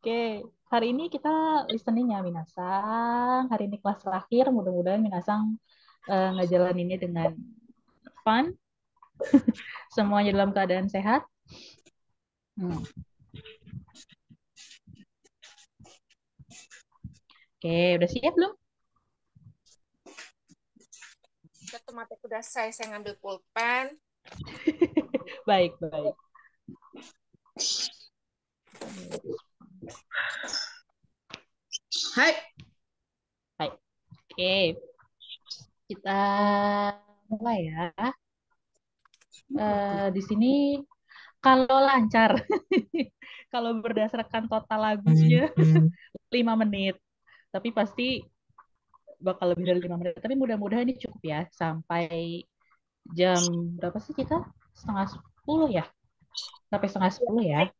Oke, hari ini kita listening ya Minasang. Hari ini kelas terakhir, mudah-mudahan Minasang ngejalaninnya dengan fun, semuanya dalam keadaan sehat. Hmm. Oke, udah siap belum? Otomatis udah saya ngambil pulpen. Baik, baik. Hai. Baik. Oke, kita mulai ya. Di sini kalau lancar, kalau berdasarkan total lagunya 5 menit, tapi pasti bakal lebih dari 5 menit. Tapi mudah-mudahan ini cukup ya, sampai jam berapa sih kita? Setengah 10 ya? Sampai setengah 10 ya.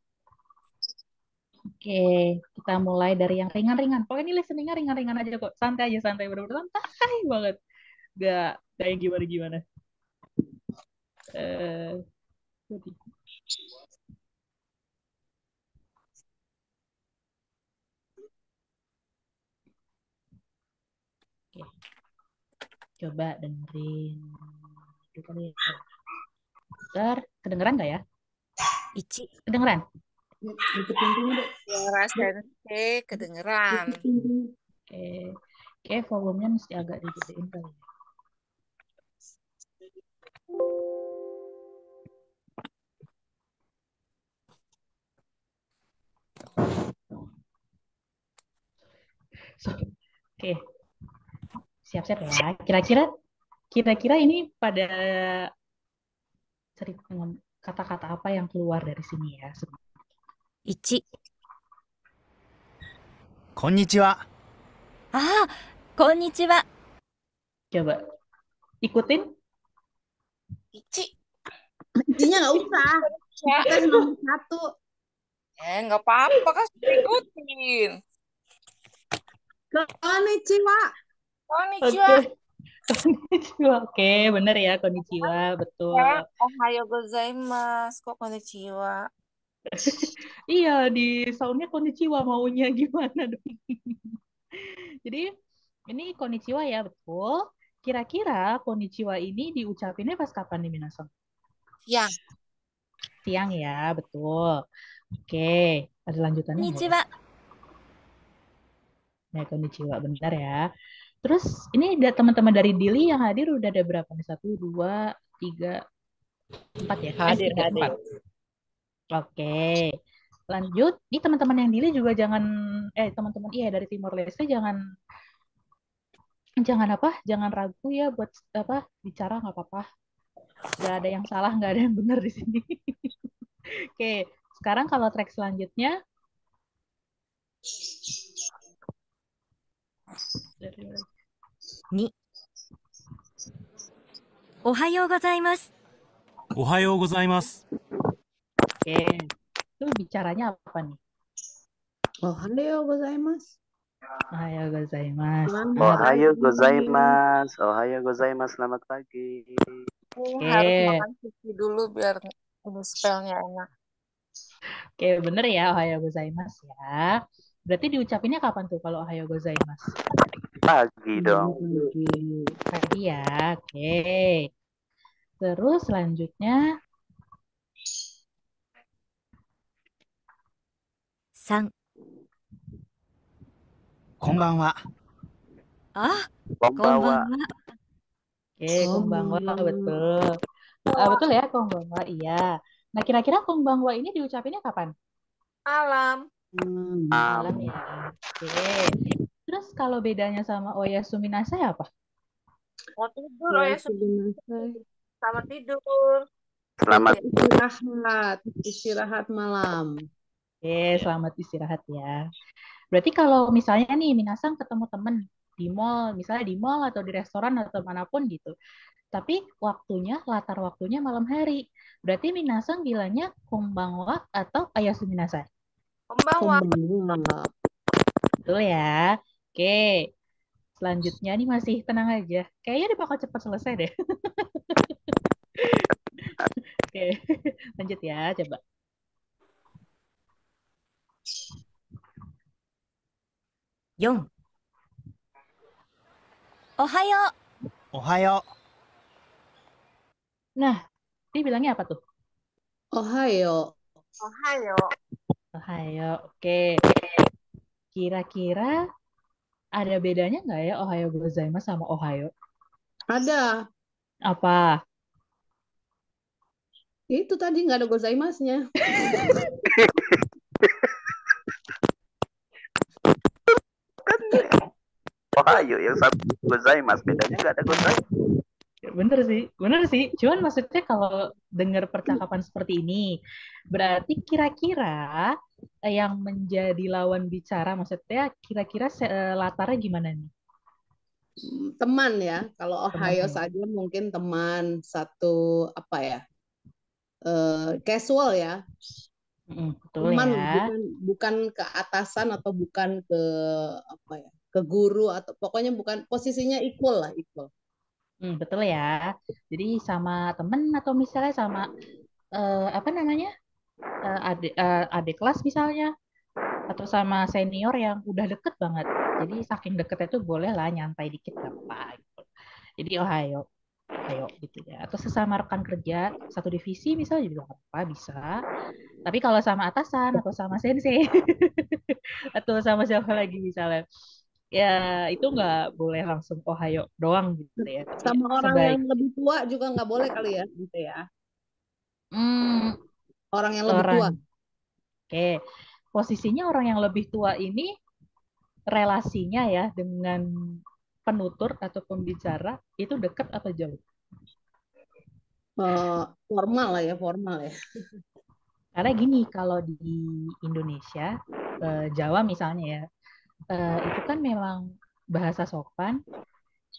Oke, kita mulai dari yang ringan-ringan. Pokoknya ini listeningnya ringan-ringan aja kok. Santai aja, santai. Bener-bener santai banget. Gak yang gimana-gimana. Eh, Oke, coba dengerin. Dulu kali ya. Bentar, kedengeran nggak ya? Ichi. Kedengeran? Suara sensei kedengeran. Oke, oke, volumenya mesti agak digedein kali ya. Oke, siap-siap ya. Kira-kira ini pada cerita kata-kata apa yang keluar dari sini ya? Ichi. こんにちは。ああ、こんにちは。 Coba ikutin. Ici. Incinya nggak usah. Kita nomor satu. Nggak apa-apa kan sudah ikutin. Konnichiwa. Konnichiwa. Konnichiwa. Oke, bener ya, konnichiwa, betul. Ya, ohayo gozaimasu. Kok konnichiwa? Iya, di soundnya konnichiwa maunya gimana dong? Jadi ini konnichiwa ya, betul. Kira-kira konnichiwa ini diucapinnya pas kapan nih Minasang? Siang. Siang ya, betul. Oke, ada lanjutannya nggak ya? こんにちは。 Ya, konnichiwa, benar ya. Terus ini ada teman-teman dari Dili yang hadir udah ada berapa nih? 1, 2, 3, 4 ya? Hadir, 3, hadir. 4. Oke. Lanjut. Ini teman-teman yang Dili juga jangan teman-teman dari Timor Leste jangan apa? Jangan ragu ya buat apa? Bicara nggak apa-apa. Nggak ada yang salah, nggak ada yang benar di sini. Oke. Sekarang kalau track selanjutnya2。おはようございます。おはようございます。 Oke. Itu bicaranya apa nih? Ohayo gozaimasu. Ohayo gozaimasu. Ohayo gozaimasu. Ohayo gozaimasu. Selamat pagi. Ini harus makan sushi dulu biar ini spellnya enak. Oke, bener ya ohayo gozaimasu ya. Berarti diucapinnya kapan tuh kalau ohayo gozaimasu? Pagi dong. Pagi ya. Oke. Terus selanjutnya 3。こんばんは。あ、こんばん Konbanwa. は。 Oke, konbanwa betul. Betul ya, konbanwa iya. Nah, kira-kira konbanwa ini diucapinnya kapan? Malam. Malam ya. Oke. Terus kalau bedanya sama oyasumi nasai apa? Mau tidur, ya selamat tidur. Selamat Istirahat malam. Oke, selamat istirahat ya. Berarti kalau misalnya nih Minasang ketemu temen di mall, misalnya di mall atau di restoran atau manapun gitu. Tapi latar waktunya malam hari. Berarti Minasang bilangnya konbanwa atau ayasumi nasai? Konbanwa. Betul ya. Oke. Selanjutnya nih masih tenang aja. Kayaknya dia bakal cepat selesai deh. Oke. Lanjut ya, coba. 4、おはよう。おはよ Nah, dia bilangnya apa tuh? Ohayo. Ohayo. Ohayo. Oke. Kira-kira ada bedanya nggak ya Ohayo gozaimasu sama Ohayo? Ada. Apa? Itu tadi nggak ada gozaimasnya. Ohayo yang satu gozaimasu, bedanya nggak ada gozaimasu. Ya, bener sih. Cuman maksudnya kalau dengar percakapan seperti ini, berarti kira-kira yang menjadi lawan bicara, maksudnya kira-kira latarnya gimana nih? Teman ya. Kalau Ohayo Temen. saja mungkin teman satu apa ya? Casual ya. Betul Teman ya. bukan ke atasan atau bukan ke apa ya? Ke guru atau pokoknya bukan posisinya equal lah, equal. Betul ya. Jadi sama temen atau misalnya sama apa namanya adik kelas misalnya atau sama senior yang udah deket banget. Jadi saking deketnya tuh boleh lah nyantai dikit gak apa gitu. Jadi Ohio gitu ya. Atau sesama rekan kerja satu divisi misalnya juga gak apa bisa. Tapi kalau sama atasan atau sama sensei atau sama siapa lagi misalnya ya itu nggak boleh langsung Ohio doang gitu ya. Tapi Sama orang yang sebaik lebih tua juga nggak boleh kali ya, gitu ya. hmm, Orang yang lebih tua. orang oke posisinya orang yang lebih tua ini relasinya ya dengan penutur atau pembicara itu dekat atau jauh? Formal lah ya, formal ya. Karena gini, kalau di Indonesia, Jawa misalnya ya, itu kan memang bahasa sopan,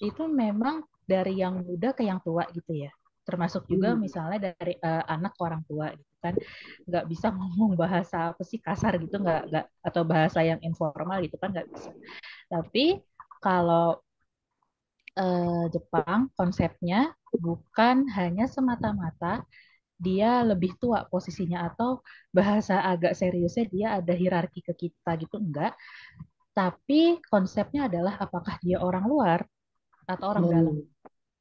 itu memang dari yang muda ke yang tua gitu ya. Termasuk juga misalnya dari anak ke orang tua gitu kan. Nggak bisa ngomong bahasa apa sih kasar gitu, nggak atau bahasa yang informal gitu kan nggak bisa. Tapi kalau Jepang konsepnya bukan hanya semata-mata dia lebih tua posisinya atau bahasa agak seriusnya dia ada hierarki ke kita gitu enggak, tapi konsepnya adalah apakah dia orang luar atau orang dalam.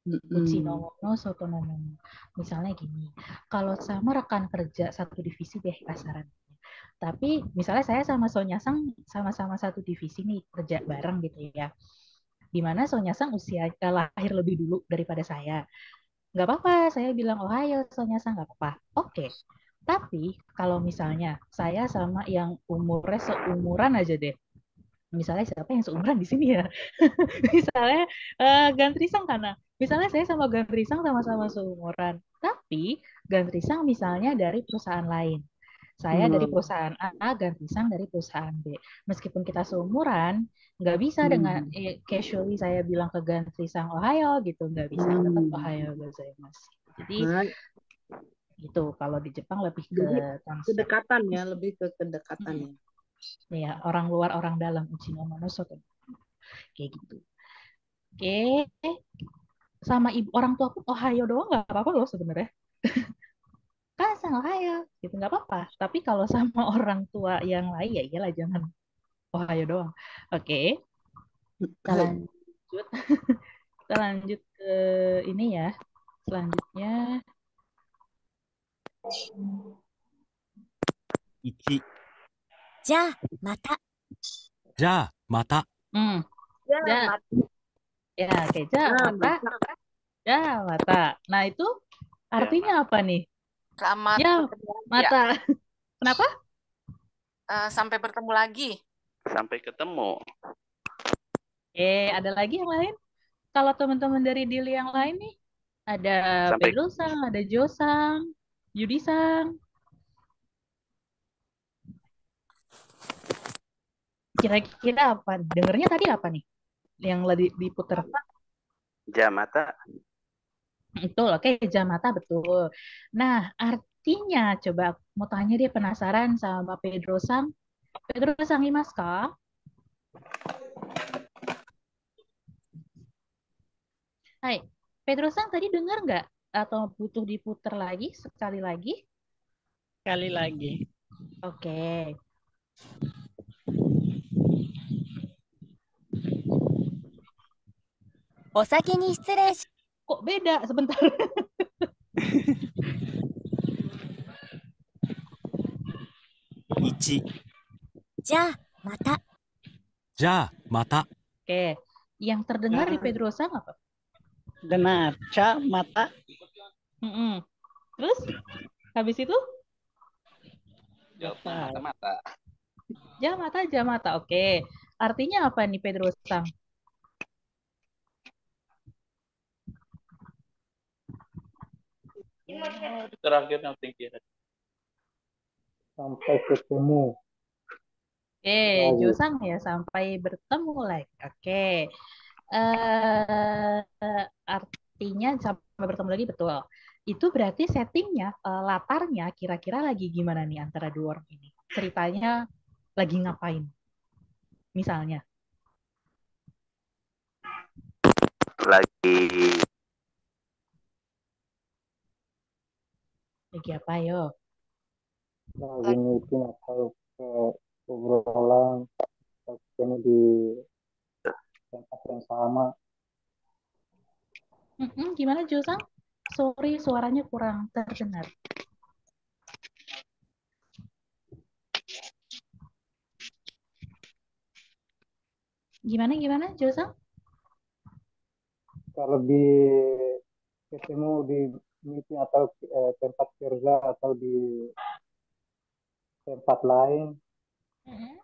Uchi no mono, soto no mono. Misalnya gini, kalau sama rekan kerja satu divisi deh kasaran. Tapi misalnya saya sama Sonya Sang sama-sama satu divisi nih kerja bareng gitu ya. Di mana Sonya Sang lahir lebih dulu daripada saya. Nggak apa-apa, saya bilang Ohio, Sonya Sang nggak apa-apa. Oke, tapi kalau misalnya saya sama yang umurnya seumuran aja deh, misalnya siapa yang seumuran di sini ya? Misalnya Gantrisang karena misalnya saya sama Gantrisang sama-sama seumuran, tapi Gantrisang misalnya dari perusahaan lain. Saya dari perusahaan A, Gantrisang dari perusahaan B. Meskipun kita seumuran, nggak bisa dengan casually saya bilang ke Gantrisang Ohio gitu, nggak bisa. Tetap Ohio gozaimasu. Jadi gitu. Kalau di Jepang lebih ke konsep kedekatan ya, lebih ke kedekatan ya. ya orang luar orang dalam uchi no mono soto kayak gitu. Oke, sama ibu orang tua pun Ohio doang nggak apa-apa loh sebenarnya. Kan sama Ohio gitu nggak apa-apa. Tapi kalau sama orang tua yang lain ya iyalah jangan Ohio doang. Oke, kita lanjut. Kita lanjut ke ini ya. Selanjutnya 1、じゃあ、また。じゃあまた。 Ya, ya Mat. ya oke mata ya mata. Nah itu artinya apa nih? Selamat Ya bertemu lagi ya. mata. Kenapa? Sampai bertemu lagi. Sampai ketemu. Ada lagi yang lain? Kalau teman-teman dari Dili yang lain nih, ada Sampai Pedro-sang, ada Jo-sang, Yudi-sang. Kira-kira apa? Dengernya tadi apa nih? Yang lagi diputer. Jamata. Betul, oke, Jamata betul. Nah, artinya coba mau tanya dia penasaran sama Pedro-sang. Pedro-sang imasu ka? Hai, Pedro-sang tadi dengar nggak? Atau butuh diputer lagi, sekali lagi? Sekali lagi. Oke. お先に失礼し、 Kok beda? Sebentar. 1、じゃあ、また。じゃあ、また。 Oke. Yang terdengar di Pedrosa apa? Benar. Ca mata. Mm-mm. Terus habis itu Jawabnya mata-mata. jamata jamata. Oke. Artinya apa nih Pedrosa? Terakhir nanti kira. Sampai ketemu Oke, lagi. Josang ya sampai bertemu lagi. Oke. Eh artinya sampai bertemu lagi betul. Itu berarti settingnya, latarnya kira-kira lagi gimana nih antara dua orang ini? Ceritanya lagi ngapain? Misalnya, Lagi lagi apa yo? Lagi meeting atau obrolan atau ketemu di tempat yang sama. Gimana Josang? Sorry, suaranya kurang terdengar. Gimana Josang? Kalau di ketemu di meeting atau tempat kerja atau di tempat lain Mm-mm.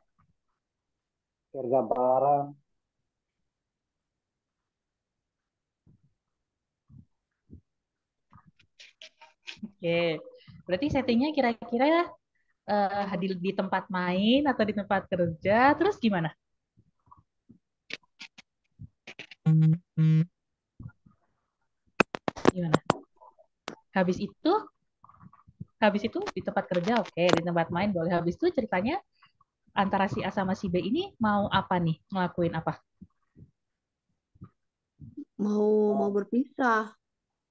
kerja bareng. Oke, berarti settingnya kira-kira hadir di tempat main atau di tempat kerja, terus gimana? Gimana? Habis itu, di tempat kerja, oke, di tempat main boleh. Habis itu ceritanya antara si A sama si B ini mau apa nih? Ngelakuin apa? Mau berpisah.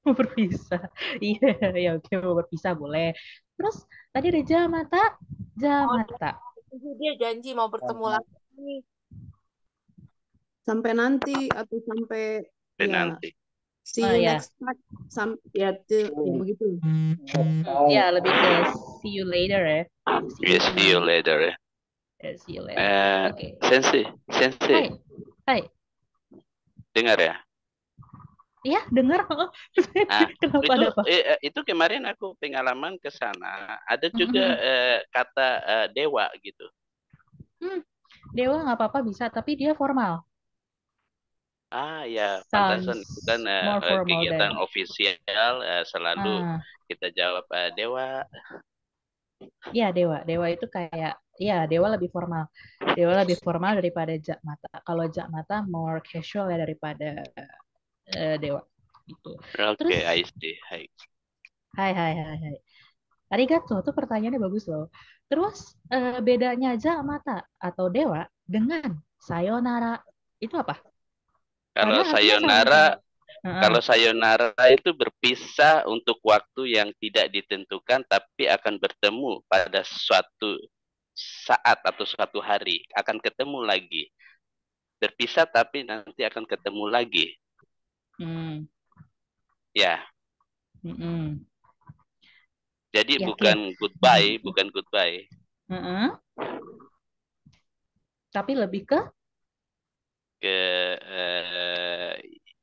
Mau berpisah. Iya, ya oke, mau berpisah boleh. Terus tadi ada Jamata, Jamata. Dia janji mau bertemu lagi. Sampai nanti atau sampai ya nanti. see Oh, you ya. next time. Ya begitu. Ya, lebih ke see you later ya. Yes, see you later. See you later. Oke. Sensei, Hai. dengar ya? Iya, dengar. Kenapa ada apa? Itu kemarin aku pengalaman ke sana. Ada juga kata dewa gitu. Dewa nggak apa-apa bisa, tapi dia formal. Ya, Sounds pantasan itu kan more formal kegiatan than. ofisial selalu kita jawab dewa. Iya, dewa. Dewa itu kayak, ya dewa lebih formal. Dewa lebih formal daripada Jakmata. Kalau Jakmata more casual ya daripada dewa. Gitu. Terus, Oke, I see. hai. Arigato, tuh pertanyaannya bagus loh. Terus bedanya Jakmata atau dewa dengan sayonara itu apa? Kalau Padahal artinya sama-sama. Kalau sayonara itu berpisah untuk waktu yang tidak ditentukan, tapi akan bertemu pada suatu saat atau suatu hari. Akan ketemu lagi. Berpisah tapi nanti akan ketemu lagi. Ya. Jadi Yakin? bukan goodbye. Tapi lebih ke?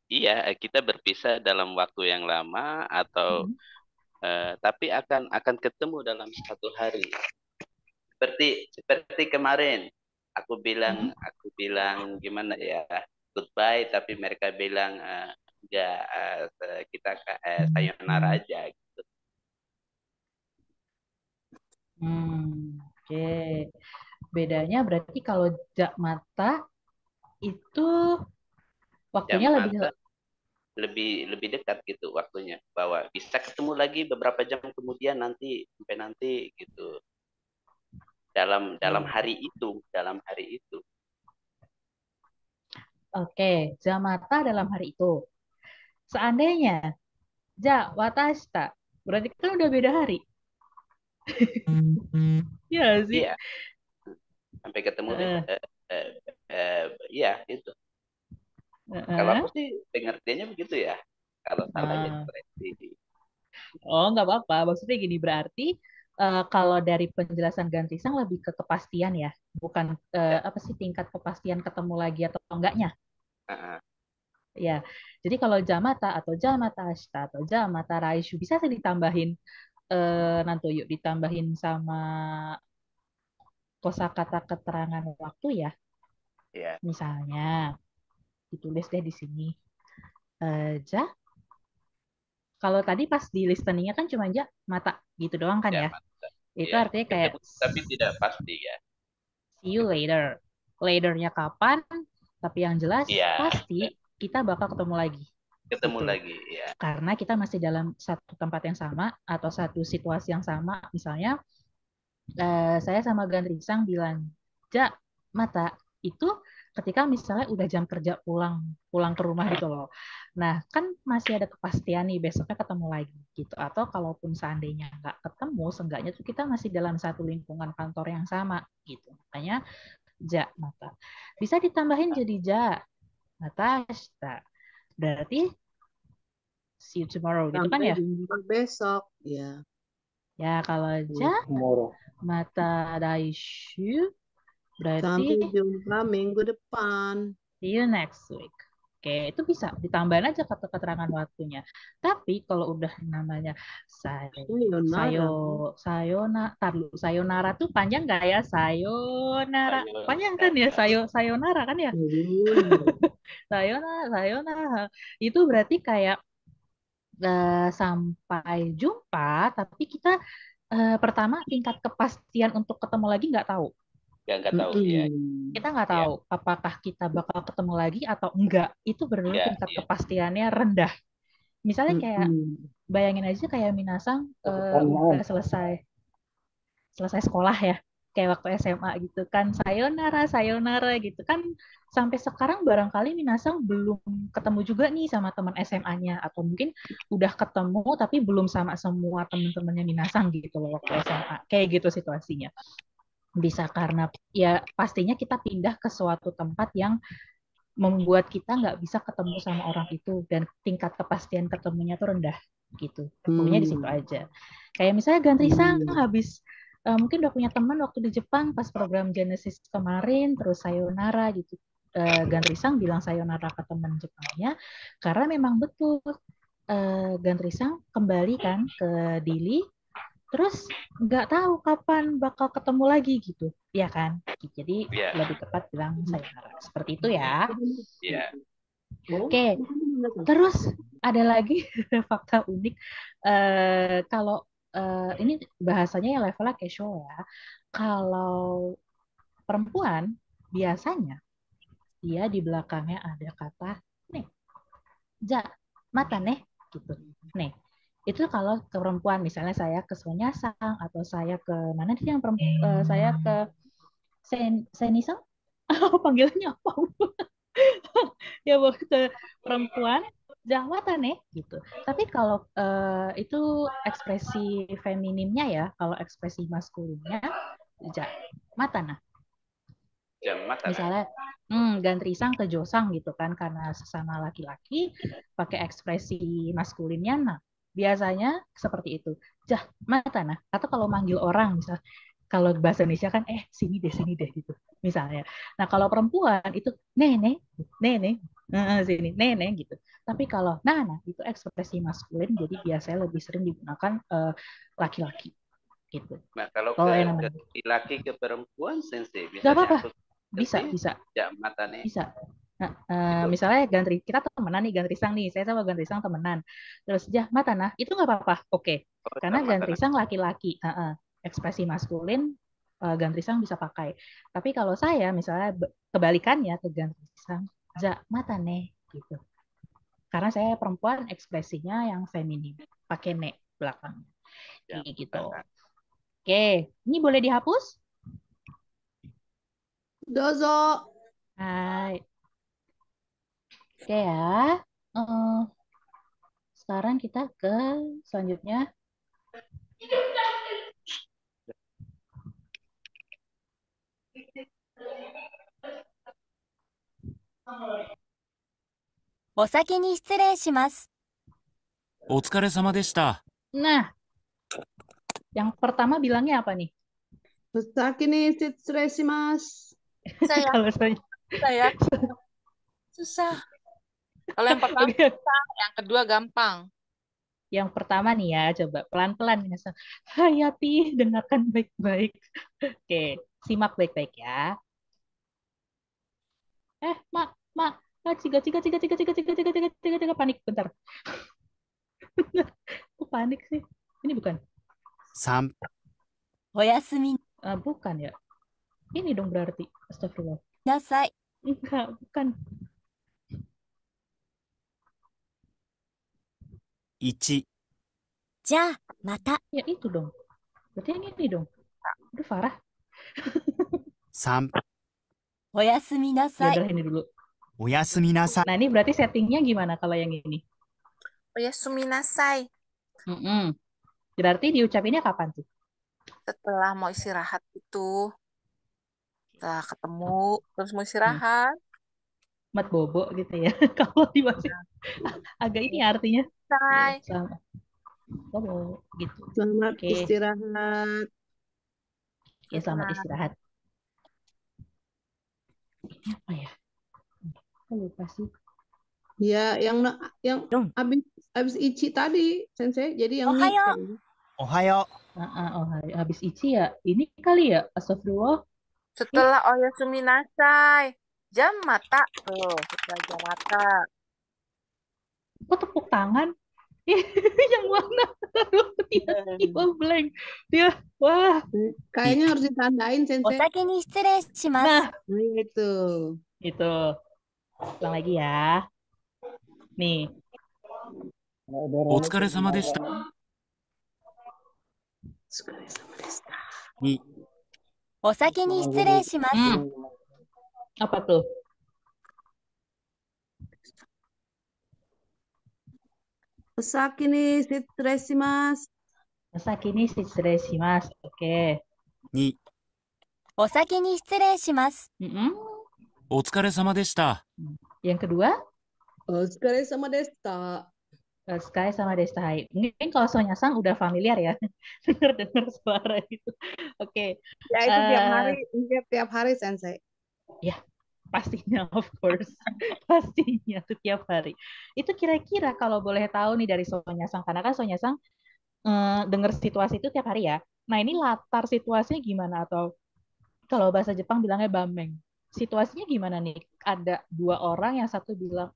Iya, kita berpisah dalam waktu yang lama atau tapi akan ketemu dalam satu hari. Seperti kemarin aku bilang gimana ya, goodbye, tapi mereka bilang enggak, kita sayonara aja gitu. Oke. Bedanya berarti kalau Jakmata itu waktunya lebih dekat gitu waktunya, bahwa bisa ketemu lagi beberapa jam kemudian sampai nanti gitu. Dalam hari itu. Oke, Jamata dalam hari itu. Seandainya watashita, berarti kan udah beda hari. Iya sih. Iya. Sampai ketemu iya itu. Kalau Heeh. aku sih pengertiannya begitu ya. Kalau salah ya Nah, koreksi. oh nggak apa-apa. Maksudnya gini berarti kalau dari penjelasan Gantrisang lebih ke kepastian ya, bukan Ya. apa sih tingkat kepastian ketemu lagi atau enggaknya. Heeh. Ya, jadi kalau jamata atau jamata ashita atau jamata raishu bisa sih ditambahin nanti yuk ditambahin sama kosakata keterangan waktu ya. Ya. Misalnya ditulis deh di sini. Ja, kalau tadi pas di listeningnya kan cuma ja mata gitu doang kan Ya, ya. mantap. Itu Ya, artinya kayak ketemu tapi tidak pasti ya. see you later. Laternya kapan? Tapi yang jelas Iya, pasti kita bakal ketemu lagi. ketemu Gitu. lagi ya. Karena kita masih dalam satu tempat yang sama atau satu situasi yang sama. Misalnya saya sama Gandrisang bilang, Ja, mata itu ketika misalnya udah jam kerja pulang pulang ke rumah gitu loh. Nah, kan masih ada kepastian nih besoknya ketemu lagi gitu. Atau kalaupun seandainya nggak ketemu, seenggaknya tuh kita masih dalam satu lingkungan kantor yang sama gitu. Makanya ja mata. Bisa ditambahin jadi ja mata shita. Berarti see you tomorrow gitu kan Sampai ya? jumpa besok. Ya. Ya kalau ja Tomorrow. mata daishu berarti Sampai jumpa minggu depan. see you next week. Oke, itu bisa ditambahin aja kata keterangan waktunya. Tapi kalau udah namanya Sayonara. sayonara tuh panjang nggak ya? Sayonara. Panjang kan ya? Sayonara. Sayonara kan ya? Sayonara. Sayonara. Itu berarti kayak sampai jumpa, tapi kita pertama tingkat kepastian untuk ketemu lagi nggak tahu. Ya nggak tahu ya. Kita nggak Ya, tahu apakah kita bakal ketemu lagi atau enggak. Itu benar-benar ya, tingkat ya. kepastiannya rendah. Misalnya kayak bayangin aja kayak Minasang Satu pertanyaan. udah selesai selesai sekolah ya. Kayak waktu SMA gitu kan, sayonara, sayonara gitu kan. Sampai sekarang barangkali Minasang belum ketemu juga nih sama teman SMA-nya. Atau mungkin udah ketemu tapi belum sama semua teman-temannya Minasang gitu loh waktu SMA. Kayak gitu situasinya. Bisa karena ya pastinya kita pindah ke suatu tempat yang membuat kita nggak bisa ketemu sama orang itu dan tingkat kepastian ketemunya tuh rendah gitu. Pokoknya di situ aja. Kayak misalnya Gantrisang habis mungkin udah punya teman waktu di Jepang pas program Genesis kemarin, terus sayonara gitu. Gantrisang bilang sayonara ke teman Jepangnya karena memang betul Gantrisang kembali kan ke Dili terus nggak tahu kapan bakal ketemu lagi gitu, ya kan? Jadi Ya, lebih tepat bilang sayonara. Seperti itu ya. ya. Oke, terus ada lagi fakta unik. Kalau ini bahasanya yang levelnya casual ya. Kalau perempuan biasanya dia di belakangnya ada kata nih, ja, mata nih, gitu. Nih, itu kalau ke perempuan, misalnya saya ke Sonyasang atau saya ke mana sih yang perempuan, saya ke Senisang, panggilannya apa? Ya buat ke perempuan Jawata nih gitu. Tapi kalau itu ekspresi feminimnya ya, kalau ekspresi maskulinnya ja, mata nah. Jam mata. Misalnya gantrisang ke josang gitu kan karena sesama laki-laki pakai ekspresi maskulinnya nah. Biasanya seperti itu. Jah, mata nah. Atau kalau manggil orang misal kalau bahasa Indonesia kan sini deh gitu misalnya. Nah, kalau perempuan itu nenek, nenek, sini nenek gitu. Tapi kalau nah itu ekspresi maskulin jadi biasanya lebih sering digunakan laki-laki gitu. Nah, kalau Kalau yang ke namanya laki ke perempuan sensei, nggak misalnya apa-apa, aku bisa sensei, bisa jam mata nih. bisa. Nah, Itu. misalnya kita temenan nih Gantrisang nih, saya sama Gantrisang temenan. Terus jah mata nah, itu nggak apa-apa, oke. Oh, Karena jam mata. Gantrisang laki-laki, ekspresi maskulin Gantrisang bisa pakai. Tapi kalau saya misalnya kebalikannya ke Gantrisang, jah mata nih gitu. Karena saya perempuan ekspresinya yang feminim, pakai ne belakangnya. Jam Gitu. mata. Oke, ini boleh dihapus? Dozo. Hai. Oke ya. Sekarang kita ke selanjutnya. お先に失礼します。お疲れ様でした。 Nah, yang pertama bilangnya apa nih? Osaki ni shitsuresimasu. Saya, Kalau saya, saya susah. Kalau yang pertama oke. susah, yang kedua gampang. Yang pertama nih ya, coba pelan-pelan minasan. Hayati, dengarkan baik-baik. Oke, simak baik-baik ya. Mak, mak, ciga, ciga, ciga, ciga, ciga, ciga, ciga, ciga, ciga, ciga, panik, bentar. Kok panik sih? Ini bukan? 3、おやすみ Bukan ya. Ini dong berarti. Astagfirullah. なさい。 Enggak, bukan. 1、じゃあ、また。 Ya itu dong. Berarti yang ini dong. Udah Farah. 3、おやすみな Ya さい。 udah ini dulu. おやすみなさい。 Nah ini berarti settingnya gimana kalau yang ini? Oyasuminasai. Mm-mm. Berarti diucapinnya kapan tuh? Setelah mau istirahat itu, setelah ketemu, terus mau istirahat. Mat bobo gitu ya. Kalau di bahasa agak ini artinya. Say. Sama. Bobo gitu. Selamat Oke. istirahat. Ya selamat istirahat. Ini apa ya? Aku lupa sih. Ya, yang abis Ichi tadi, Sensei. Jadi yang ni Ohayo. kayaknya. おはよ Oh, habis Ichi ya. Ini kali ya. Astagfirullah. Setelah oyasuminasai. Jam mata. Tuh, setelah jam mata. Kok tepuk tangan? Yang mana? Tiba-tiba blank. Dia, wah. Kayaknya harus ditandain, お Sensei. 先に失礼します。 Nah, Nah, itu. itu. Ulang lagi ya. Nih. う。お疲れ様でした。 2、お先に失礼します。 Apa tuh? Osaki ni shitsuresimasu. Masa kini shitsuresimasu. Oke. 2、お先に失礼します。 Mm-mm. お疲れ様でした。 Yang kedua, Otsukaresama deshita. Sky sama Destai. Mungkin kalau Sonya Sang udah familiar ya. Dengar-dengar suara itu. Oke. Ya, itu tiap hari, Sensei. Ya, pastinya of course. Pastinya setiap hari. Itu kira-kira kalau boleh tahu nih dari Sonya Sang. Karena kan Sonya Sang dengar situasi itu tiap hari ya. Nah, ini latar situasinya gimana? Atau kalau bahasa Jepang bilangnya bameng. Situasinya gimana nih? Ada dua orang, yang satu bilang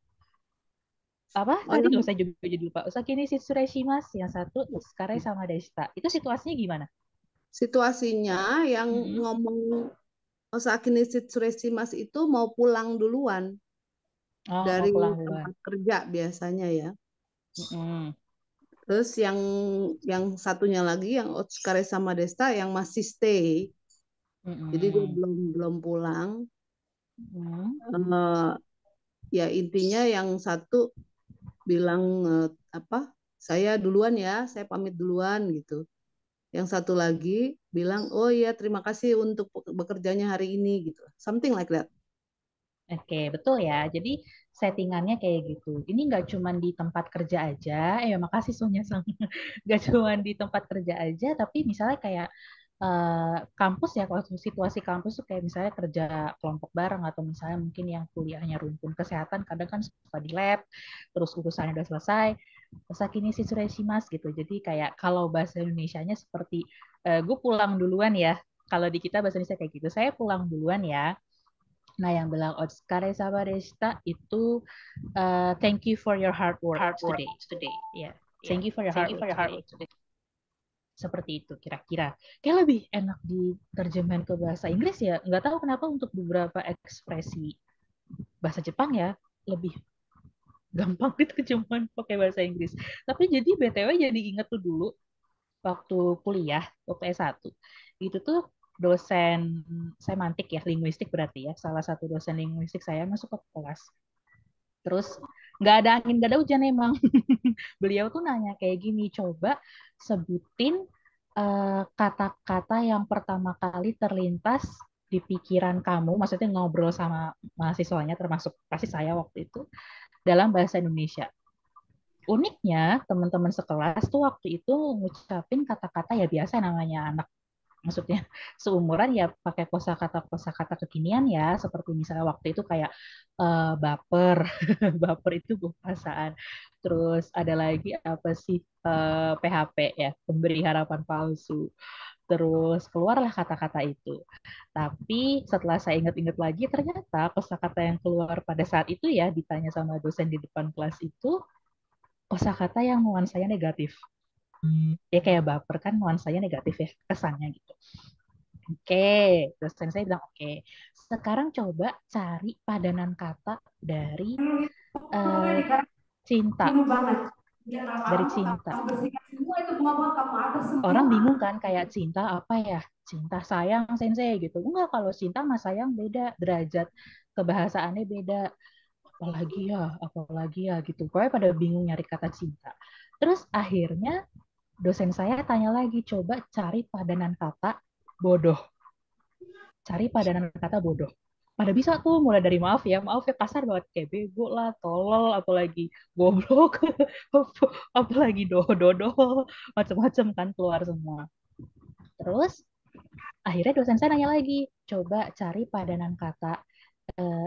apa tadi loh, saya juga jadi lupa. Osaki ni shitsureshimasu, yang satu Skare sama Deshita. Itu situasinya gimana? Situasinya yang ngomong Osaki ni shitsuresimasu itu mau pulang duluan Oh, dari mau pulang duluan. tempat kerja biasanya ya. Mm-mm. Terus yang satunya lagi yang Otsukare sama Desta yang masih stay. Jadi dia belum pulang. Ya intinya yang satu bilang saya duluan ya, saya pamit duluan gitu. Yang satu lagi bilang, oh iya terima kasih untuk bekerjanya hari ini gitu. Something like that. Oke, betul ya. Jadi settingannya kayak gitu. Ini nggak cuma di tempat kerja aja. Makasih Sonya Sang. Nggak cuma di tempat kerja aja, tapi misalnya kayak kampus ya, kalau situasi kampus tuh kayak misalnya kerja kelompok bareng, atau misalnya mungkin yang kuliahnya rumpun kesehatan, kadang kan suka di lab, terus urusannya udah selesai, Osakini shitsureshimasu gitu. Jadi kayak kalau bahasa Indonesianya seperti gue pulang duluan ya. Kalau di kita bahasa Indonesia kayak gitu, saya pulang duluan ya. Nah, yang bilang Otsukare sama deshita itu thank you for your hard work today. Yeah. Thank you for your hard work today. Seperti itu kira-kira. Kayak lebih enak diterjemahkan ke bahasa Inggris ya. Nggak tahu kenapa untuk beberapa ekspresi bahasa Jepang ya lebih gampang diterjemahkan pakai bahasa Inggris. Tapi jadi BTW jadi inget tuh dulu waktu kuliah, waktu S1. Itu tuh dosen semantik ya, linguistik berarti ya. Salah satu dosen linguistik saya masuk ke kelas. Terus nggak ada angin, nggak ada hujan emang. Beliau tuh nanya kayak gini, coba sebutin kata-kata yang pertama kali terlintas di pikiran kamu, maksudnya ngobrol sama mahasiswanya, termasuk pasti saya waktu itu, dalam bahasa Indonesia. Uniknya, teman-teman sekelas tuh waktu itu ngucapin kata-kata ya biasa namanya anak. Maksudnya seumuran ya pakai kosakata kekinian ya, seperti misalnya waktu itu kayak baper, baper itu perasaan. Terus ada lagi apa sih PHP ya, pemberi harapan palsu. Terus keluarlah kata-kata itu. Tapi setelah saya ingat-ingat lagi, ternyata kosakata yang keluar pada saat itu ya ditanya sama dosen di depan kelas itu kosakata yang nuansanya negatif. Ya kayak baper kan nuansanya negatif ya kesannya gitu. Oke, dosen saya bilang oke. Sekarang coba cari padanan kata dari cinta. Dari cinta. Orang bingung kan kayak cinta apa ya? Cinta sayang sensei gitu. Enggak, kalau cinta sama sayang beda, derajat kebahasaannya beda. Apalagi ya gitu. Pokoknya pada bingung nyari kata cinta. Terus akhirnya dosen saya tanya lagi, coba cari padanan kata bodoh. Cari padanan kata bodoh. Pada bisa tuh mulai dari maaf ya kasar banget kayak bego lah, tolol, apalagi goblok, apalagi dodo, macam-macam kan keluar semua. Terus akhirnya dosen saya nanya lagi, coba cari padanan kata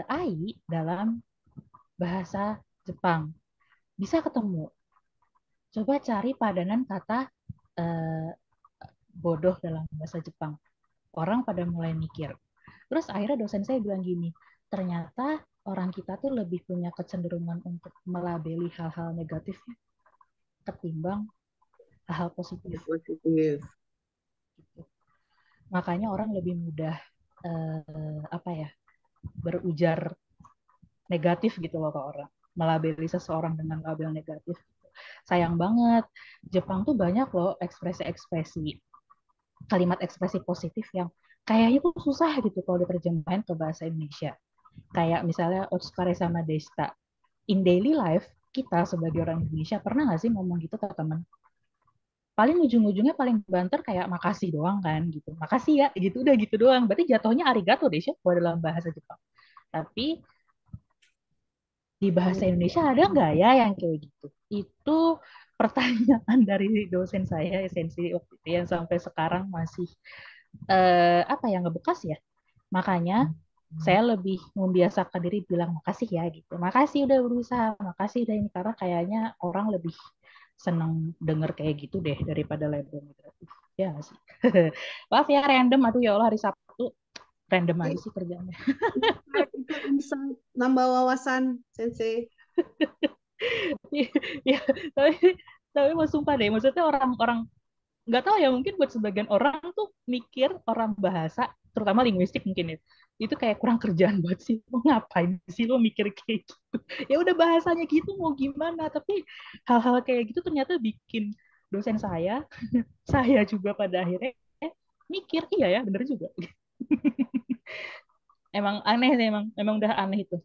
ai dalam bahasa Jepang. Bisa ketemu. Coba cari padanan kata bodoh dalam bahasa Jepang. Orang pada mulai mikir. Terus akhirnya dosen saya bilang gini, ternyata orang kita tuh lebih punya kecenderungan untuk melabeli hal-hal negatif ketimbang hal-hal positif. Positif. Makanya orang lebih mudah berujar negatif gitu loh ke orang, melabeli seseorang dengan label negatif. Sayang banget, Jepang tuh banyak loh ekspresi-ekspresi, kalimat ekspresi positif yang kayaknya tuh susah gitu kalau diterjemahin ke bahasa Indonesia. Kayak misalnya otsukare sama deshita. In daily life, kita sebagai orang Indonesia pernah nggak sih ngomong gitu ke teman? Paling ujung-ujungnya paling banter kayak makasih doang kan gitu. Makasih ya, gitu udah gitu doang. Berarti jatuhnya arigato deh sih kalau dalam bahasa Jepang. Tapi di bahasa Indonesia ada nggak ya yang kayak gitu? Itu pertanyaan dari dosen saya, esensi waktu itu yang sampai sekarang masih ngebekas ya. Makanya saya lebih membiasakan diri bilang makasih ya gitu. Makasih udah berusaha, makasih udah ini karena kayaknya orang lebih seneng denger kayak gitu deh daripada label negatif. Ya nggak sih. Maaf ya random, aduh ya Allah hari Sabtu random aja sih kerjanya. Itu bisa nambah wawasan, Sensei. Ya, tapi mau sumpah deh, maksudnya orang-orang nggak tahu ya, mungkin buat sebagian orang tuh mikir orang bahasa terutama linguistik mungkin ya itu kayak kurang kerjaan buat sih, lo ngapain sih lo mikir kayak gitu, ya udah bahasanya gitu mau gimana. Tapi hal-hal kayak gitu ternyata bikin dosen saya juga pada akhirnya mikir iya ya bener juga. Emang aneh sih, emang udah aneh itu.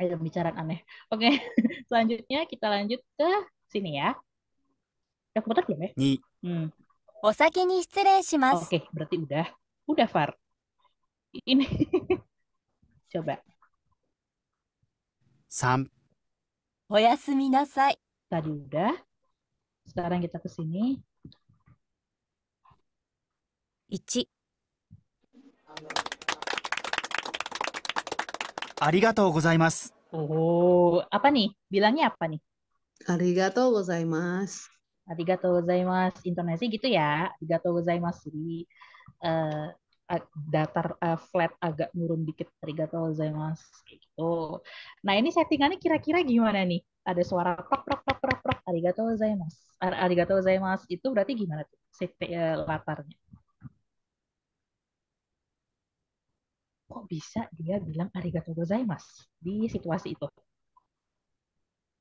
Ayo pembicaraan aneh. Oke, selanjutnya kita lanjut ke sini ya. Udah kebetulan belum ya? 2、お先に失礼します。 Oke, berarti udah Far. Ini coba 3、おやすみなさい。 tadi udah. Sekarang kita ke sini. 1、ありがとうございます。 Oh, apa nih? Bilangnya apa nih? Arigatou gozaimasu. Arigatou gozaimasu. Intonasi gitu ya. Arigatou gozaimasu. Jadi eh, datar flat agak nurun dikit. Arigatou gozaimasu kayak gitu. Nah, ini settingannya kira-kira gimana nih? Ada suara prok prok prok prok prok. Arigatou gozaimasu. Arigatou gozaimasu itu berarti gimana tuh? Latarnya. Kok bisa dia bilang arigatou gozaimasu di situasi itu?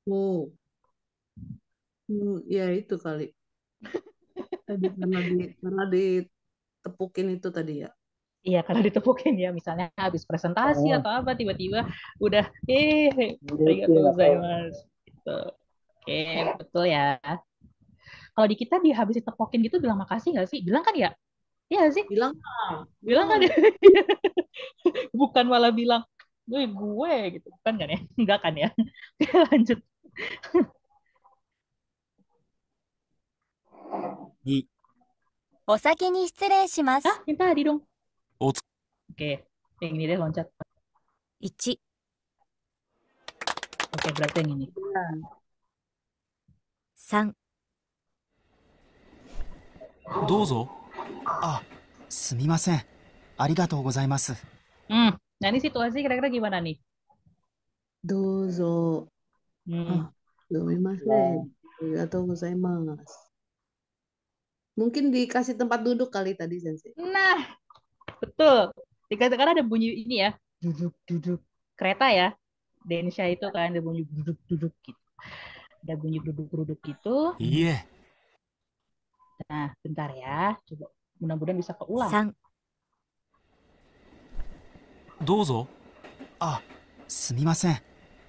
Oh, ya itu kali. Tadi karena ditepukin itu tadi ya. Iya, kalau ditepukin ya, misalnya habis presentasi Oh, atau apa, tiba-tiba udah, gitu arigatou atau gozaimasu. Gitu. Oke, betul ya. Kalau di kita habis ditepokin gitu bilang makasih nggak sih? Bilang kan ya? Iya nggak sih? Bilang Bilang kan ya? Bukan malah bilang gue gitu kan ya? Enggak kan ya? Oke, lanjut. 2、お先に失礼しま Ah, す。 yang tadi dong. おつ、 Oke, yang ini deh loncat. 1、 Oke, berarti yang ini. 3、どうぞ。あ、すみません。ありがとうございます。 Nah ini situasi kira-kira gimana nih? Dozo. Hmm. Sumimasen. Arigatou gozaimasu. Mungkin dikasih tempat duduk kali tadi, Sensei. Nah, betul. Dikatakan ada bunyi ini ya, duduk-duduk kereta ya. Densha itu kan ada bunyi duduk-duduk gitu. Ada bunyi duduk-duduk gitu. いいえ。 Nah, bentar ya. Coba mudah-mudahan bisa keulang. 3、どうぞ。あ、すみません。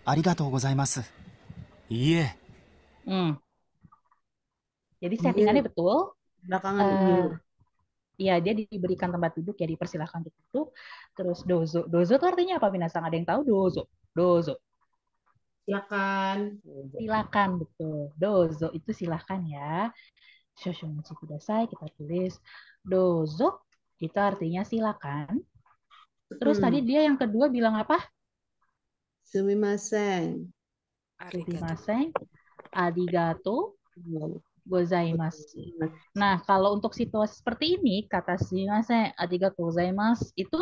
ありがとうございます。いいえ。 Hmm. Jadi settingannya Iya, betul. belakangan Eh, iya. ya dia diberikan tempat duduk ya dipersilahkan untuk duduk. Terus dozo, dozo itu artinya apa Minasang? Ada yang tahu dozo? Dozo, Silakan. silakan betul. Dozo itu silakan ya. Shoshomachi kudasai kita tulis dozo itu artinya silakan. Terus tadi dia yang kedua bilang apa? Sumimasen. Arigato. Sumimasen, arigato gozaimasu. Nah, kalau untuk situasi seperti ini, kata sumimasen, arigato gozaimasu itu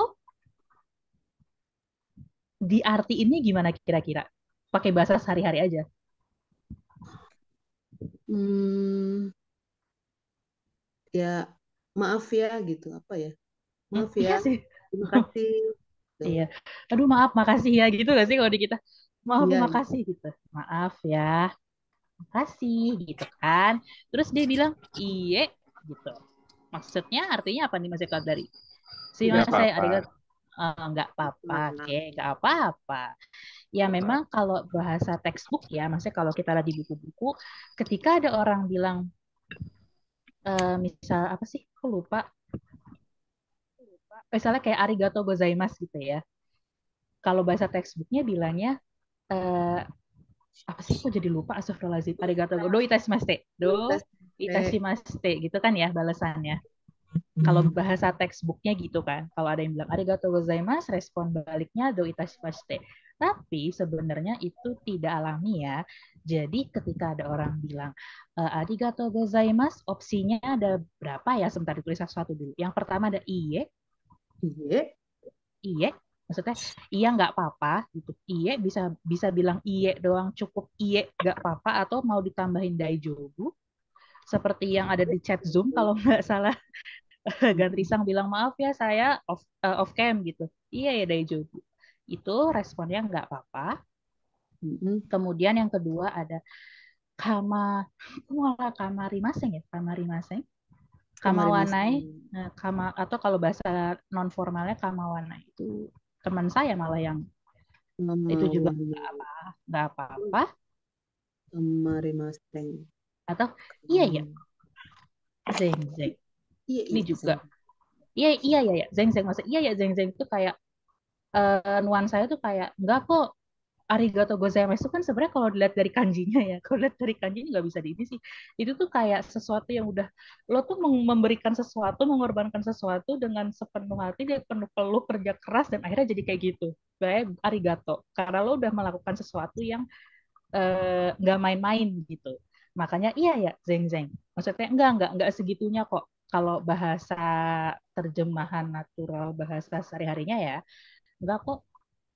di arti ini gimana kira-kira? Pakai bahasa sehari-hari aja. Ya, maaf ya gitu. Apa ya? Maaf Iya ya. sih. Terima kasih. Tuh. Iya. Aduh, maaf, makasih ya gitu gak sih kalau di kita? Maaf, Iya, makasih gitu. Maaf ya, makasih gitu kan. Terus dia bilang, iye gitu. Maksudnya artinya apa nih Mas Eka dari? Nggak Sumimasen, apa-apa. arigato. Nggak apa-apa, oke, nggak apa-apa. Ya memang kalau bahasa textbook ya, maksudnya kalau kita lihat di buku-buku, ketika ada orang bilang, misal apa sih, aku lupa, misalnya kayak arigato gozaimasu gitu ya. Kalau bahasa textbooknya bilangnya, apa sih, kok jadi lupa, astagfirullahaladzim, arigato, do itashimashite, do itashimashite, gitu kan ya balasannya. Kalau bahasa textbooknya gitu kan, kalau ada yang bilang arigatou gozaimasu, respon baliknya do itashimashite. Tapi sebenarnya itu tidak alami ya. Jadi ketika ada orang bilang arigatou gozaimasu, opsinya ada berapa ya? Sebentar ditulis satu-satu dulu. Yang pertama ada iye, Iya. iye, maksudnya iya nggak apa-apa gitu. Iye bisa bisa bilang iye doang, cukup iye nggak apa-apa, atau mau ditambahin daijobu seperti yang ada di chat Zoom kalau nggak salah. Gantrisang bilang maaf ya saya off cam gitu. Iya ya Daijobu. Itu responnya nggak apa-apa. Kemudian yang kedua ada kamarimaseng ya, kamarimaseng. Kamawanai, atau kalau bahasa non formalnya kamawanai, itu teman saya malah yang itu juga nggak apa-apa. Kamarimaseng. Atau iya ya, zeng zeng. Ini juga. Iya, zeng zeng, maksud iya ya zeng zeng itu kayak nuansanya tuh kayak enggak kok, arigato gozaimasu itu kan sebenarnya kalau dilihat dari kanjinya ya, kalau dilihat dari kanjinya nggak bisa di ini sih, itu tuh kayak sesuatu yang udah lo tuh memberikan sesuatu, mengorbankan sesuatu dengan sepenuh hati, dia penuh peluh kerja keras, dan akhirnya jadi kayak gitu, kayak arigato karena lo udah melakukan sesuatu yang nggak main-main gitu. Makanya iya ya zeng zeng, maksudnya enggak segitunya kok. Kalau bahasa terjemahan natural bahasa sehari-harinya ya, enggak kok,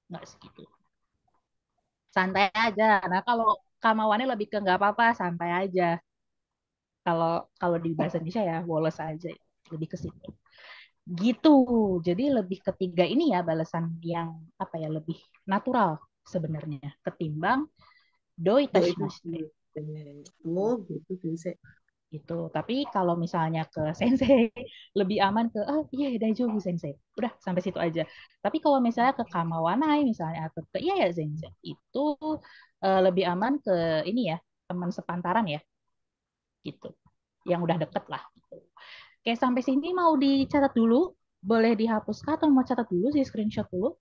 enggak segitu. Santai aja. Nah, kalau kamawannya lebih ke nggak apa-apa, santai aja. Kalau kalau di bahasa Indonesia ya, woles aja. Lebih ke situ. Gitu. Jadi lebih ketiga ini ya balasan yang apa ya, lebih natural sebenarnya ketimbang do itashimashite. Oh, gitu sensei. Gitu. Tapi kalau misalnya ke sensei lebih aman ke iya daijobu sensei. Udah sampai situ aja. Tapi kalau misalnya ke kamawanai misalnya, atau ke iya ya sensei, itu lebih aman ke ini ya, teman sepantaran ya. Gitu. Yang udah deket lah gitu. Oke, sampai sini mau dicatat dulu? Boleh dihapus atau mau catat dulu sih, screenshot dulu?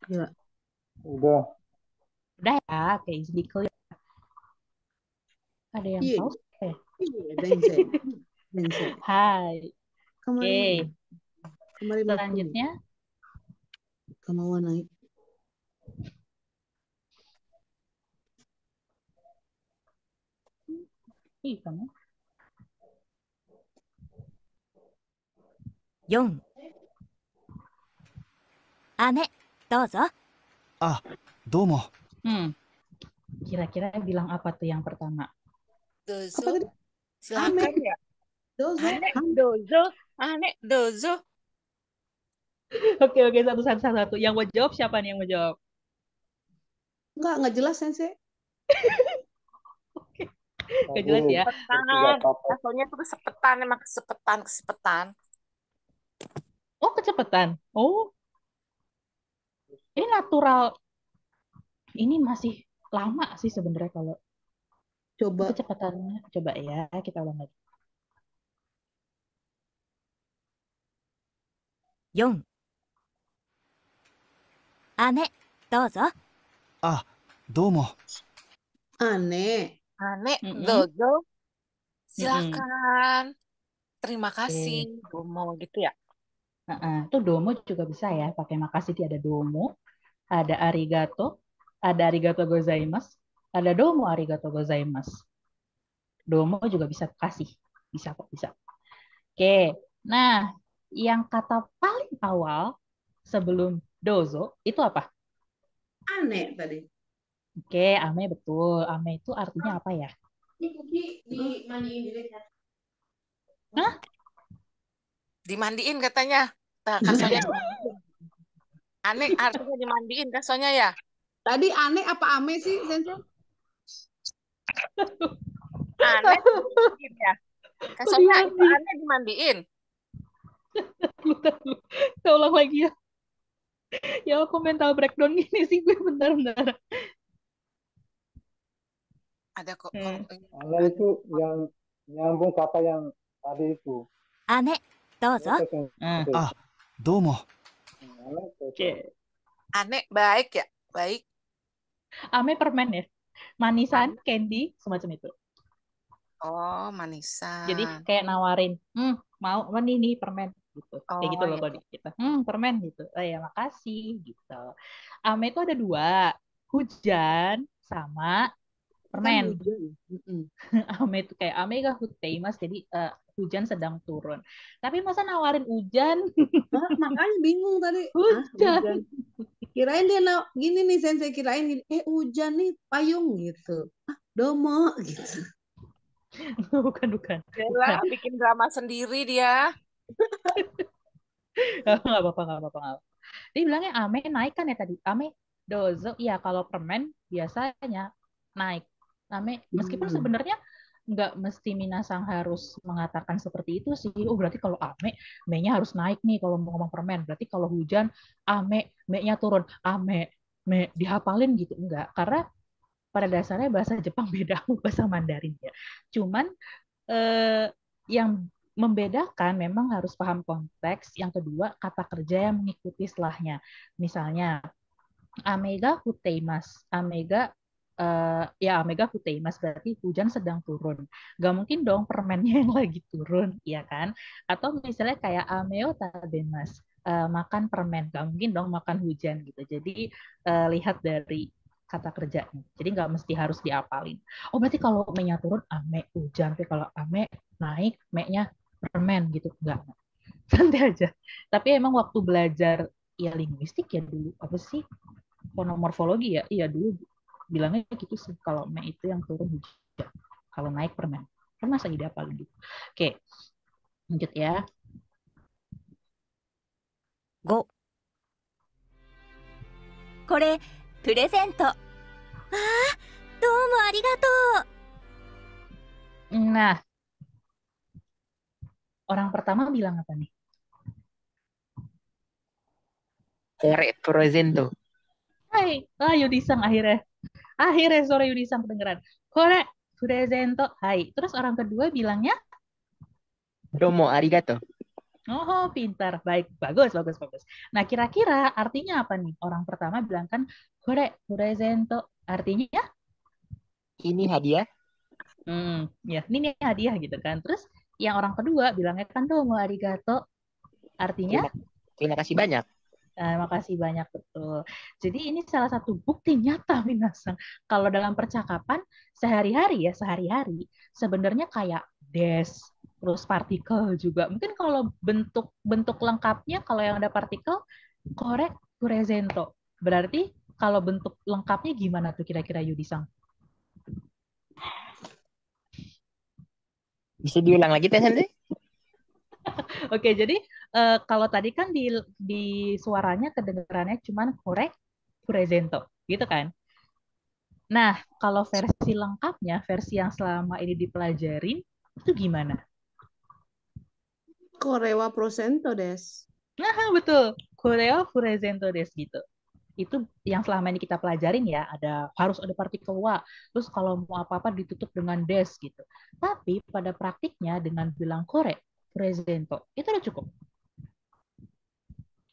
Ya. Udah. Udah ya, oke, jadi clear. Ada yang Iya, pause? iya, Denzel. Denzel. Hai. Oke, Kemarin, kemarin aku selanjutnya kemauan naik. ih kamu 4、姉、どうぞ。あ、どうも。 kira-kira bilang apa tuh yang pertama? Apa Dozo. tadi? Silakan ya. Dozo. Ane dozo. Ane dozo. Oke, satu. Yang mau jawab siapa nih yang mau jawab? Enggak jelas, Sensei. Gak jelas ya. Sepetan. Asalnya tuh kesepetan, emang kesepetan. Oh, kecepatan. Oh, ini natural. Ini masih lama sih sebenarnya kalau Coba kecepatannya. Coba ya, kita ulang lagi. 4、姉、どうぞ。あ、どうも。 aneh. Ane Mm-mm. dozo. Mm-mm. Silakan. Terima kasih. Mau gitu ya. Itu domo juga bisa ya. Pakai makasih dia ada domo, ada arigato gozaimasu, ada domo arigato gozaimasu. Domo juga bisa kasih. Bisa kok, bisa. Oke. Nah, yang kata paling awal sebelum dozo itu apa? Aneh tadi. Oke, ame betul. Ame itu artinya apa ya? Ini Kuki dimandiin dulu ya. Hah? Dimandiin katanya. Nah, kasonya dimandiin. Ane artinya dimandiin kasonya ya. Tadi aneh apa ame sih, Sensei? Ane dimandiin ya. Kasonya itu Dimandiin. ane dimandiin. Kita ulang lagi ya. Ya aku mental breakdown gini sih gue bentar. Ada kok. Ane itu yang nyambung kata yang tadi itu. 姉、どうぞ。 Itu Sensei. あ、どうも。 Ane itu. Oke. Ane baik ya. Baik. Ame permen ya. Manisan, candy, semacam itu. Oh, manisan. Jadi kayak nawarin, mau apa nih permen gitu. Kayak gitu Oh, loh ya. kalau di kita. Permen gitu. Oh ya makasih gitu. Ame itu ada dua, hujan sama Kan permen. hujan. Ame itu kayak ame ga huteimasu, jadi hujan sedang turun. Tapi masa nawarin hujan? Hah, makanya bingung tadi. Hujan. Hujan. Kirain dia gini nih, Sensei, kirain gini, hujan nih payung gitu. Domo gitu. Bukan. Bella bikin drama sendiri dia. Nggak apa-apa. Dia bilangnya ame naik kan ya tadi. Ame dozo. Iya, kalau permen biasanya naik. Ame, meskipun sebenarnya nggak mesti minasang harus mengatakan seperti itu sih. Oh, berarti kalau ame, me-nya harus naik nih kalau mau ngomong permen. Berarti kalau hujan, ame, me-nya turun. Ame, me, dihafalin gitu. Enggak. Karena pada dasarnya bahasa Jepang beda sama bahasa Mandarin ya. Cuman yang membedakan memang harus paham konteks. Yang kedua, kata kerja yang mengikuti setelahnya. Misalnya, amega huteimasu. Amega huteimasu berarti hujan sedang turun. Gak mungkin dong permennya yang lagi turun, ya kan? Atau misalnya kayak ameo tabemasu. Makan permen, gak mungkin dong makan hujan gitu. Jadi lihat dari kata kerjanya. Jadi nggak mesti harus diapalin. Oh berarti kalau me-nya turun ame hujan, tapi kalau ame naik me-nya permen gitu. Enggak. Santai aja. Tapi emang waktu belajar ya linguistik ya dulu apa sih? Fonomorfologi ya? Iya dulu bilangnya gitu sih. Kalau me itu yang turun hujan. Kalau naik permen. Kan masa diapalin gitu. Oke. Lanjut ya. 5、これ、プレゼント。どうもありがとう。 Nah, orang pertama bilang apa nih? Kore presento. Hai, Yudisang akhirnya. Akhirnya suara Yudisang kedengeran. Kore, presento. Hai. Terus orang kedua bilangnya, Domo arigato. Oh, pintar. Baik, bagus, bagus, bagus. Nah, kira-kira artinya apa nih? Orang pertama bilang kan, kore, presento. Artinya, Ini hadiah. ya, ini nih hadiah gitu kan. Terus yang orang kedua bilangnya kan, domo arigato. Artinya, Terima kasih banyak. makasih banyak, betul. Jadi ini salah satu bukti nyata, Minasang. Kalau dalam percakapan sehari-hari ya, sehari-hari, sebenarnya kayak des, terus partikel juga. Mungkin kalau bentuk lengkapnya, kalau yang ada partikel, korek, presento. Berarti kalau bentuk lengkapnya gimana tuh kira-kira Yudisang? Bisa diulang lagi Teh Sensei? Oke, jadi kalau tadi kan di suaranya kedengarannya cuman korek, presento, gitu kan? Nah, kalau versi lengkapnya, versi yang selama ini dipelajarin, itu gimana? Korewa prosento des. Nah, betul. Koreo presento des gitu. Itu yang selama ini kita pelajarin ya, harus ada partikel wa. Terus kalau mau apa-apa ditutup dengan des gitu. Tapi pada praktiknya dengan bilang kore, presento, itu udah cukup.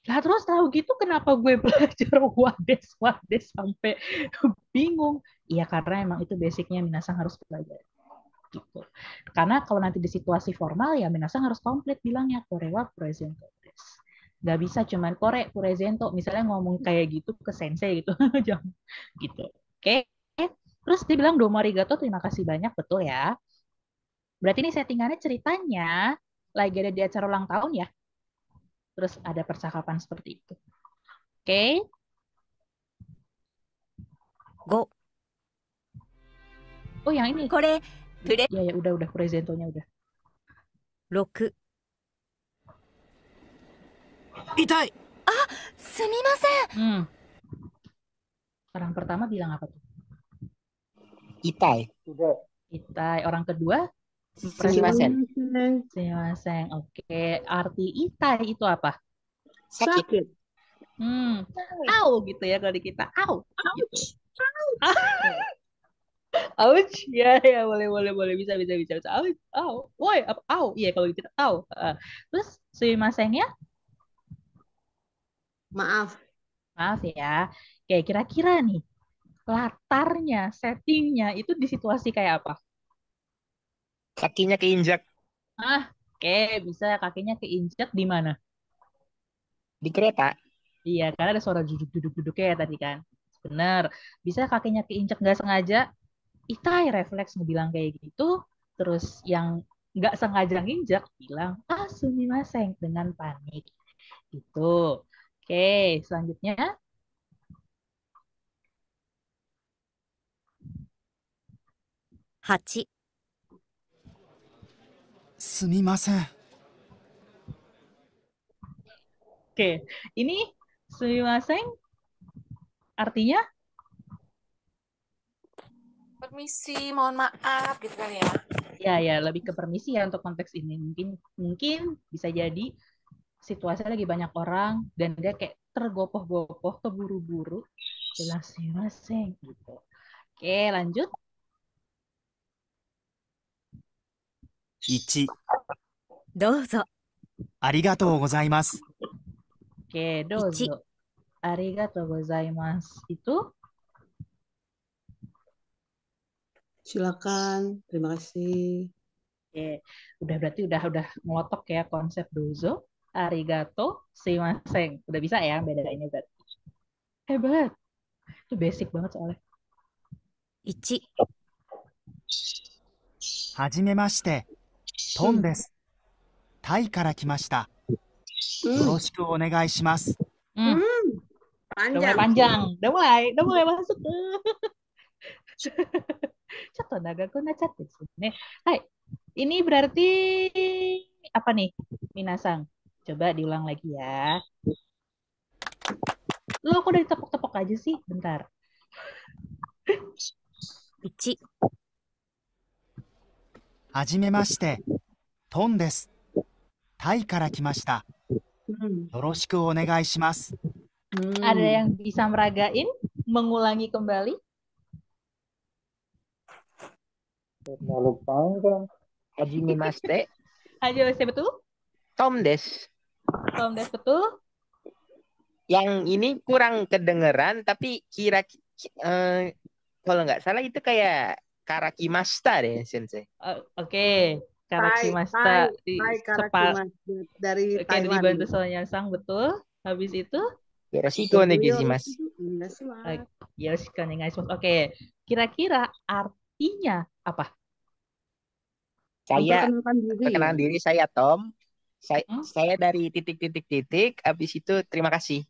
Lah terus tahu gitu kenapa gue belajar wades sampai bingung. Iya karena emang itu basicnya Minasang harus belajar. Gitu. Karena kalau nanti di situasi formal ya Minasang harus komplit bilangnya korewa presento des. Gak bisa cuman kore presento misalnya ngomong kayak gitu ke sensei gitu. Jangan gitu. Oke. Terus dia bilang domo arigato terima kasih banyak betul ya. Berarti ini settingannya ceritanya lagi ada di acara ulang tahun ya. Terus ada percakapan seperti itu. Oke. 5、 Oh yang ini. これ、プレ、 Ya udah presentonya udah. 6。痛い。すみません。Orang pertama bilang apa tuh? Itai. Sudah. Itai. Orang kedua? Sumimasen. Sumimasen. Oke. Arti itai itu apa? Sakit. Au gitu ya kalau di kita. Au. Gitu. Ouch. Ya boleh bisa. Ouch. Au. Woi, apa? Au. Iya kalau di kita au. Terus sumimasen-nya? Maaf. Maaf ya. Kayak kira-kira nih latarnya, settingnya itu di situasi kayak apa? Kakinya keinjak. Oke, bisa kakinya keinjak di mana? Di kereta. Iya, karena ada suara duduk ya tadi kan. Bener. Bisa kakinya keinjak nggak sengaja, itai refleks ngebilang kayak gitu. Terus yang nggak sengaja nginjak bilang, sumimasen dengan panik. Gitu. Oke, selanjutnya. 8、すみません。 Oke, ini sumimasen artinya Permisi, mohon maaf gitu kan ya. ya lebih ke permisi ya untuk konteks ini. Mungkin bisa jadi situasinya lagi banyak orang dan dia kayak tergopoh-gopoh, keburu-buru, bilang sumimasen gitu. Oke, lanjut. 1、どうぞ。ありがとうございます。 Oke, dozo. Arigatou gozaimasu. Itu Silakan. Terima kasih. oke. Berarti udah ngelotok ya konsep dozo, arigato, sumimasen. Udah bisa ya bedainnya berarti. Hebat. Itu basic banget soalnya. 1、はじめまして、トンです。タイから来ました。よろしくお願いします。 Udah mulai panjang. Udah mulai masuk. Cato nagaku na chat desu ne. Hai. Ini berarti apa nih, Minasang? Coba diulang lagi ya. Lo kok udah ditepok-tepok aja sih? Bentar. 1、はじめまして、トンです。タイから来ました。よろしくお願いします。 Ada yang bisa meragain? Mengulangi kembali? Terlalu panjang. Hajimemashite. Aja betul? Tom des. Tom Des betul? Yang ini kurang kedengeran, tapi kalau nggak salah itu kayak Karakimasta deh, Sensei. Oke, Karakimasta di Karakimas dari Oke, Thailand. dibantu Sonya Sang betul. Habis itu Yoroshiku onegaishimasu. Yoshiko onegaishimasu. Oke, kira-kira artinya apa? Saya Memperkenalkan diri. perkenalan diri, saya Tom. Saya dari titik. Habis itu terima kasih.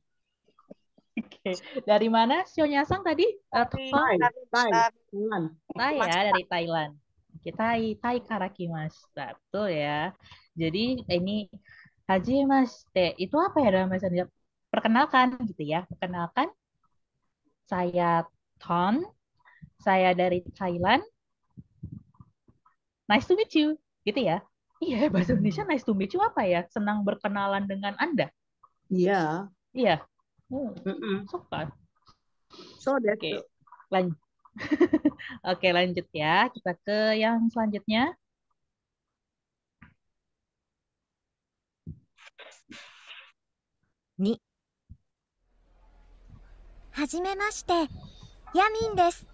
Oke, dari mana Sonya Sang tadi? Thailand. Thai ya, dari Thailand. Oke, Thai Karakimasta. Betul ya. Jadi ini Hajimashite itu apa ya dalam bahasa Indonesia? Perkenalkan gitu ya. Perkenalkan, saya Ton, saya dari Thailand. Nice to meet you, gitu ya. Iya, bahasa Indonesia nice to meet you apa ya? Senang berkenalan dengan Anda. Iya. Iya. Suka. So that's Oke, lanjut. Oke, lanjut ya. Kita ke yang selanjutnya. Ni. はじめまして、ヤミンです。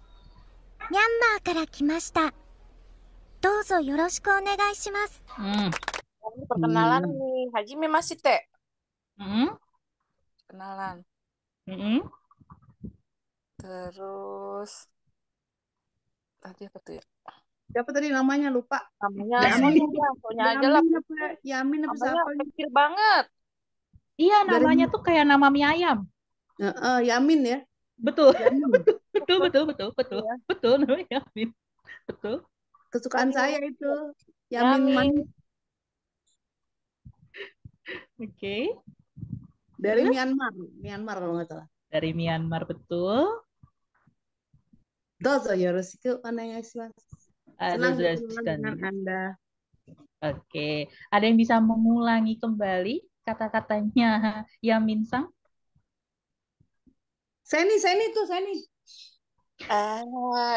ミャンマーから来ました。どうぞよろしくお願いします。Ini perkenalan nih, Hajime Masite. Kenalan. Terus tadi apa tuh ya? Siapa tadi namanya lupa? Namanya Sonya aja lah. Yamin apa Namanya siapa? kecil banget. Iya, namanya tuh kayak nama mie ayam. Yamin ya. Betul. Yamin. Betul namanya Yamin. Betul. Kesukaan saya itu. Yamin manis. Oke. Dari Myanmar kalau nggak salah. Dari Myanmar betul. Dozo yoroshiku onegaishimasu. Senang berkenalan dengan Anda. Oke, ada yang bisa mengulangi kembali kata-katanya Yamin Sang? Seni.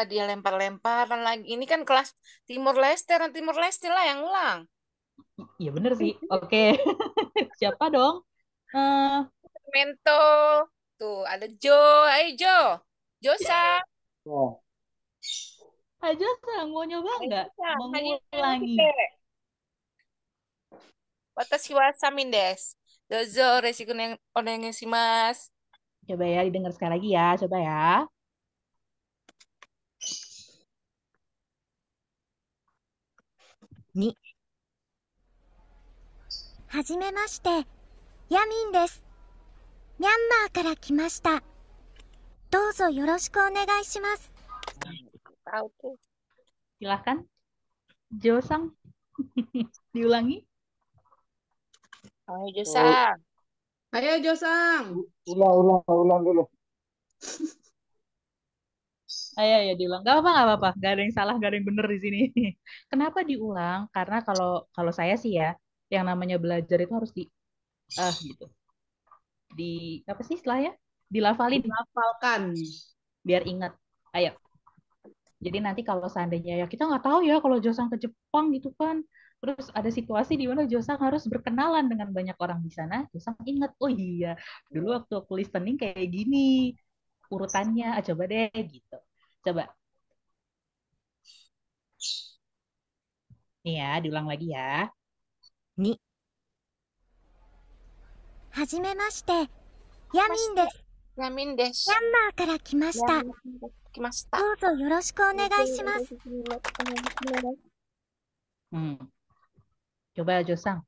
Dia lempar-lemparan lagi. Ini kan kelas Timur Leste lah yang ulang. Iya bener sih. Oke. Siapa dong? Mento. Tuh, ada Jo. Ayo Jo. Josa. Aja Sang, mau nyoba nggak? Mengulangi. Watashi wa samin desu. Dozo resiko onegaishimasu. Coba ya, didengar sekali lagi ya. Coba ya. Ni. はじめまして、ヤミンです。ミャンマーから来ました。どうぞよろしくお願いします。 Tahu tuh. Silahkan. Jo Sang. Diulangi. Ayo Josa. Ayo Josang. Ulang dulu. Ayo diulang. Gak apa-apa. Gak ada yang salah, gak ada yang benar di sini. Kenapa diulang? Karena kalau saya sih ya, yang namanya belajar itu harus gitu. Apa sih istilahnya? Dilafalkan. Biar ingat. Ayo. Jadi nanti kalau seandainya ya kita nggak tahu ya kalau Josang ke Jepang gitu kan. Terus ada situasi di mana Josang harus berkenalan dengan banyak orang di sana. Josang ingat, oh iya, dulu waktu aku listening kayak gini urutannya. Coba deh gitu. Coba. Nih ya, diulang lagi ya. Ni. はじめまして、ヤミンです。Yamin desu. ミャンマーから来ました。どうぞよろしくお願いします。 Coba Josang,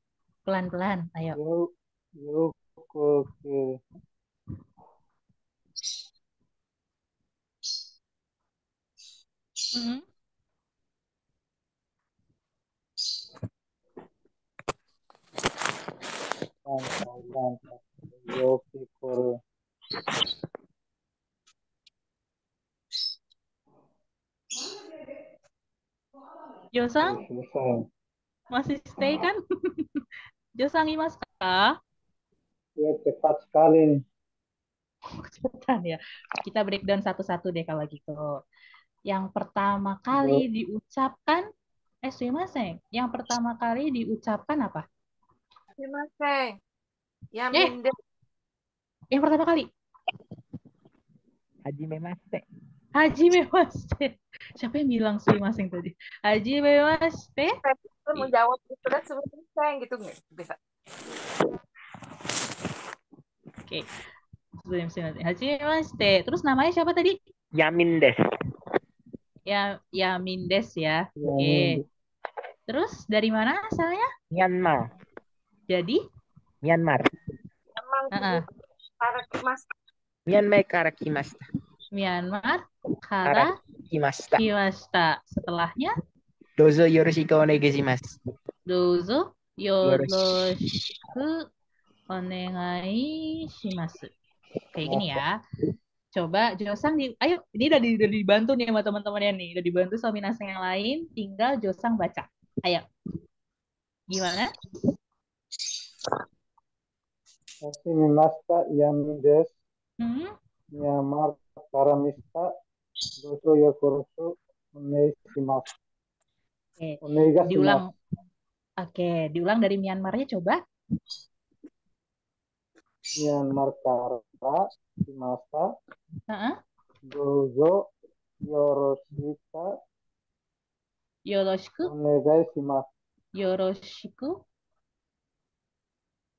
pelan-pelan, ayo. Oke. Josang, masih stay kan? Josang imas ka? Ya, cepat sekali nih. Cepetan ya. Kita breakdown satu-satu deh kalau gitu. Yang pertama kali diucapkan, sumimasen. Yang pertama kali diucapkan apa? sumimasen. Eh, Yamin desu. yang pertama kali. Hajimemashite. Hajimemashite. Siapa yang bilang sumimasen tadi? Hajimemashite. Saya mau jawab itu kan sumimasen gitu nggak bisa. Oke. Hajimemashite. Terus namanya siapa tadi? Yamin desu. Ya Mindes ya. Ya, Oke. Terus dari mana asalnya? Myanmar. Jadi? Myanmar. Emang Heeh. para mas Myanmar kara kimashita. Myanmar, Kara, Kimashita. Kimashita. Setelahnya, Dozo yoroshiku onegaishimasu. Dozo yoroshiku onegai shimasu. Kayak gini ya. Coba Josang ayo, ini udah dibantu nih sama teman-temannya nih, udah dibantu sama Minasang yang lain, tinggal Josang baca. Ayo. Gimana? Sumimasen yamin desu. Hmm? Myanmar karamista. Dozo yokurusu onegaishimasu. Oke, Onegaishimasu. diulang. Oke, diulang dari Myanmarnya coba. Myanmar karamista. Heeh. Dozo yoroshiku Yoroshiku, onegaishimasu. yoroshiku.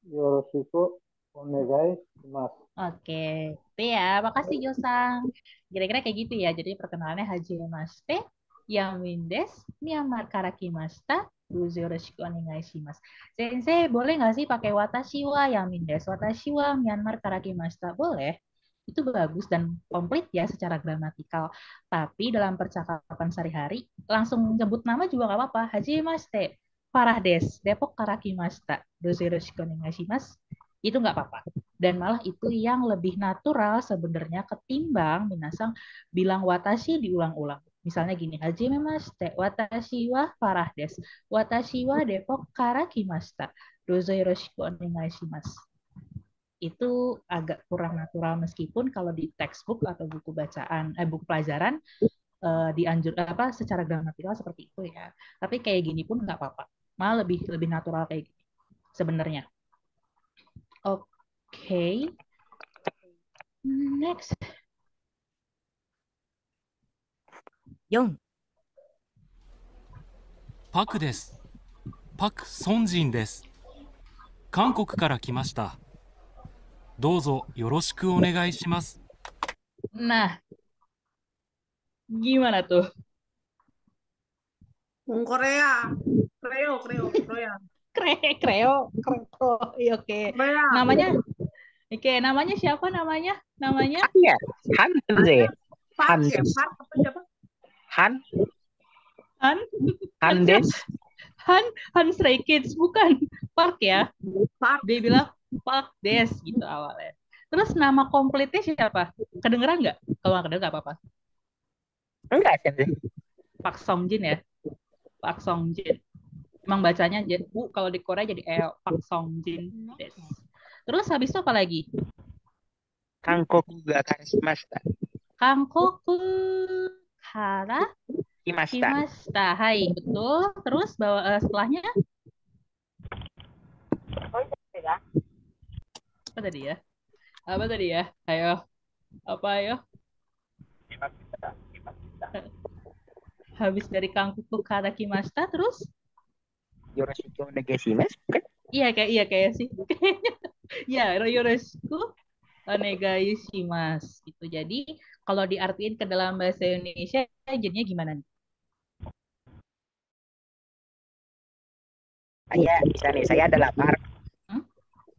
Yoroshiku onegaishimasu. Oke, itu ya. Makasih Josang. Kira-kira kayak gitu ya. Jadi perkenalannya Hajimemashite, Yamindes, Myanmar Karakimashita, Dozo Yoroshiku Onegaishimasu. Sensei, boleh nggak sih pakai Watashi wa Yamindes, Watashi wa Myanmar Karakimashita? Boleh. Itu bagus dan komplit ya secara gramatikal. Tapi dalam percakapan sehari-hari, langsung nyebut nama juga nggak apa-apa. Hajimemashite, Parah des, Depok Karakimashita, Dozo Yoroshiku Onegaishimasu. Itu nggak apa-apa. Dan malah itu yang lebih natural sebenarnya ketimbang Minasang bilang watashi diulang-ulang. Misalnya gini, Hajimemashite, watashi wa Parah des, watashi wa Depok Karakimashita, Dozo Yoroshiku onegaishimasu. Itu agak kurang natural meskipun kalau di textbook atau buku bacaan, buku pelajaran dianjur apa secara gramatikal seperti itu ya. Tapi kayak gini pun nggak apa-apa. Malah lebih natural kayak gini sebenarnya. Oke. Next. 4パクです。パク・ソンジンです。韓国から来ました。どうぞよろしくお願いします。 Nah, gimana tuh? Korea. Kreo. Kreo. Iya, oke. Korea. Namanya siapa namanya? Namanya? Ya, Hanze. Park ya? Park apa siapa? Handes. Han Stray Kids, bukan Park ya? Park. Dia bilang Park Des gitu awalnya. Terus nama komplitnya siapa? Kedengeran nggak? Kalau nggak kedengeran nggak apa-apa. Enggak kan? Park Songjin ya? Park Songjin. Emang bacanya kalau di Korea jadi Park Songjin Des. Terus habis itu apa lagi? Kangkoku ga karimashita. Kangkoku kara Kimashita. kimashita. Hai, betul. Terus setelahnya apa tadi ya? Ayo. Apa ayo? Habis dari Kangkoku kara kimashita terus? Yoroshiku onegaishimasu. Iya kayak sih. Ya, yoroshiku onegaishimasu gitu. Jadi kalau diartiin ke dalam bahasa Indonesia jadinya gimana nih? Saya adalah Park.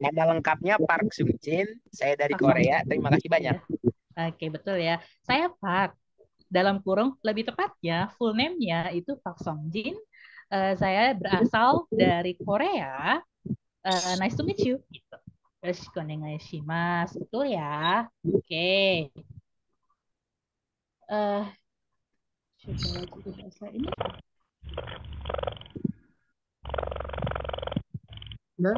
Nama lengkapnya Park Sung-jin. Saya dari Korea. Terima kasih banyak. Oke, betul ya. Saya Park. Dalam kurung lebih tepatnya full name-nya itu Park Sung-jin. Saya berasal dari Korea. Nice to meet you. Gitu. Yoroshiku onegaishimasu. Betul ya. Oke. Coba lagi bahasa ini. Nah.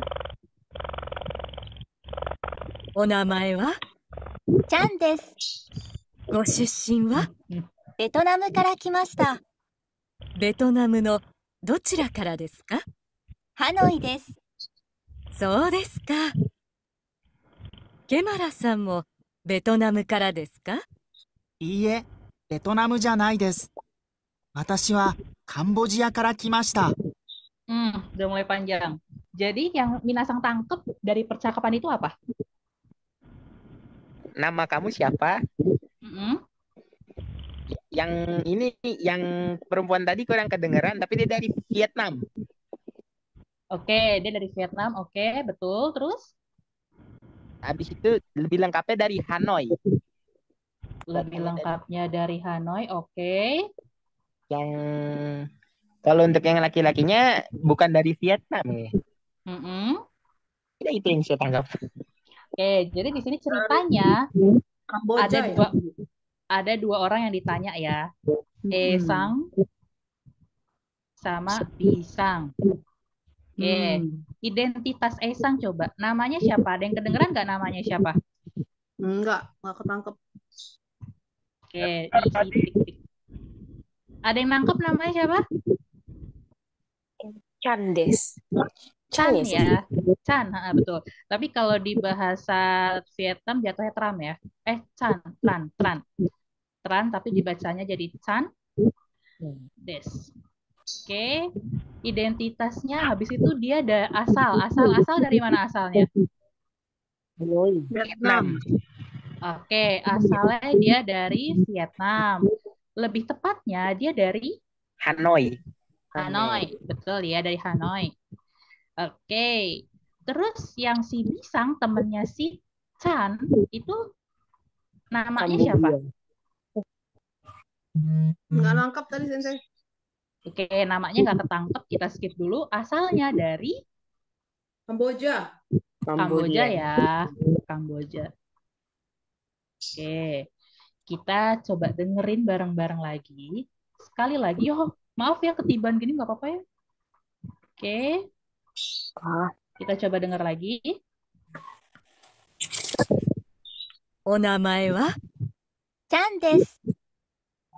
お名前はチャンです。ご出身はベトナムから来ました。ベトナムのどちらからですか？ハノイです。そうですか。ケマラさんもベトナムからですか？いいえ、ベトナムじゃないです。私はカンボジアから来ました。Udah mulai panjang. Jadi yang Minasang tangkep dari percakapan itu apa? Nama kamu siapa? Mm-mm. Yang ini, yang perempuan tadi kurang kedengeran, tapi dia dari Vietnam. Oke, dia dari Vietnam. Oke, betul. Terus? Habis itu lebih lengkapnya dari Hanoi. Lebih lengkapnya dari Hanoi. Oke. Yang kalau untuk yang laki-lakinya bukan dari Vietnam ya. Mm-mm. Ya, itu yang saya tangkap. Oke, jadi di sini ceritanya Kamboja ya. ada dua orang yang ditanya ya. Esang sama Bisang. Oke, identitas Esang coba. Namanya siapa? Ada yang kedengeran nggak namanya siapa? Nggak ketangkep. Oke, isi tik-tik. Ada yang nangkep namanya siapa? Chan des. Chan ya. Chan, betul. Tapi kalau di bahasa Vietnam jatuhnya Tram ya. Chan, Tran. Tran, tapi dibacanya jadi Chan des. Oke, identitasnya habis itu dia ada asal dari mana asalnya? Vietnam. Oke, asalnya dia dari Vietnam. Lebih tepatnya dia dari Hanoi. Betul ya, dari Hanoi. Oke, terus yang si Bisang temennya si Chan itu namanya siapa? Nggak nangkap tadi Sensei. Oke, namanya nggak ketangkep, kita skip dulu. Asalnya dari Kamboja. Kamboja ya, Kamboja. Oke, kita coba dengerin bareng-bareng lagi. Sekali lagi, maaf ya ketiban gini nggak apa-apa ya. Oke, kita coba dengar lagi. お名前は？チャンです。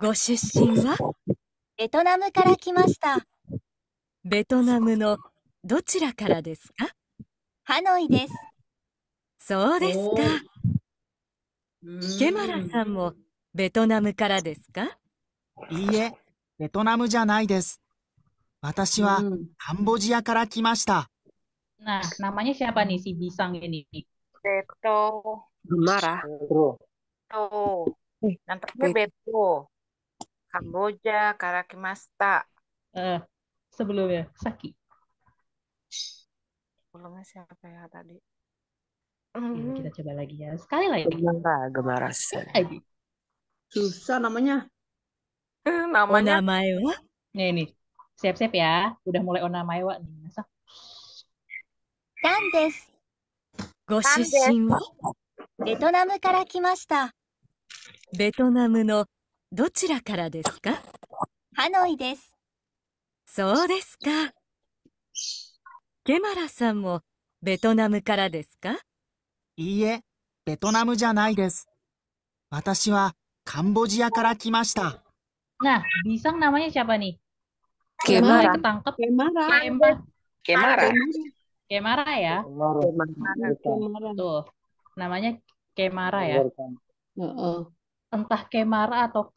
ご出身は？ベトナムから来ました。ベトナムのどちらからですか？ハノイです。そうですか。ケマラさんもベトナムからですか？いいえ、ベトナムじゃないです。私はカンボジアから来ました。Nah, namanya siapa nih si Bisang ini? Beto. Gemara. Beto. Yang terakhir Beto. Kamboja, Karakimasta. Sebelumnya, Saki. Sebelumnya siapa ya tadi? Kita coba lagi ya. Sekali lagi. Gemara. Lagi. Susah namanya. Namanya. Onamae wa? Ini. Siap-siap ya. Udah mulai onamae wa nih. Masa? チャンです。ご出身は？ベトナムから来ました。ベトナムのどちらからですか？ハノイです。そうですか。ケマラさんもベトナムからですか？いいえ、ベトナムじゃないです。私はカンボジアから来ました。Nah, Bisang namanya siapa nih? Kemara. Ketangkep. Kemara ya? Tuh, namanya Kemara ya. Entah Kemara atau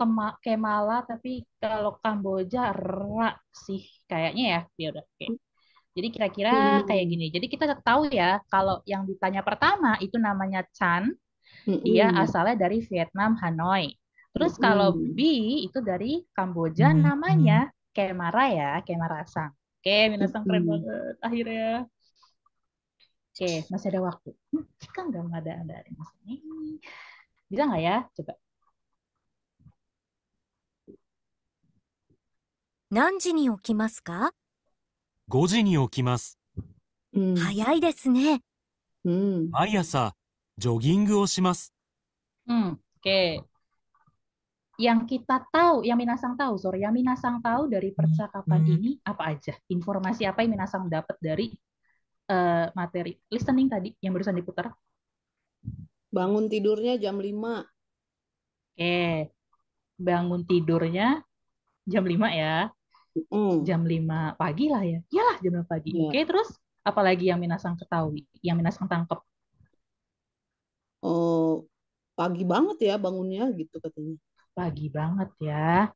Kemala, tapi kalau Kamboja Ra sih kayaknya ya. Ya udah. Oke. Jadi kira-kira kayak gini. Jadi kita tahu ya kalau yang ditanya pertama itu namanya Chan, dia asalnya dari Vietnam, Hanoi. Terus kalau B itu dari Kamboja, namanya Kemara ya, Kemarasang. Oke, Minasang keren banget akhirnya. Oke, masih ada waktu. Jika nggak ada ini. Bisa nggak ya? Coba. 何時に起きますか5時に起きます。早いですね。毎朝、ジョギングをします。Oke. Yang kita tahu, yang Minasang tahu dari percakapan ini apa aja? Informasi apa yang Minasang dapat dari materi listening tadi yang barusan diputar? Bangun tidurnya jam 5. Oke. Bangun tidurnya jam 5 ya. Jam 5 pagi lah ya. Iyalah jam 5 pagi. Oke, terus Apalagi yang Minasang ketahui, yang Minasang tangkap. Oh, pagi banget ya bangunnya gitu katanya. Pagi banget ya.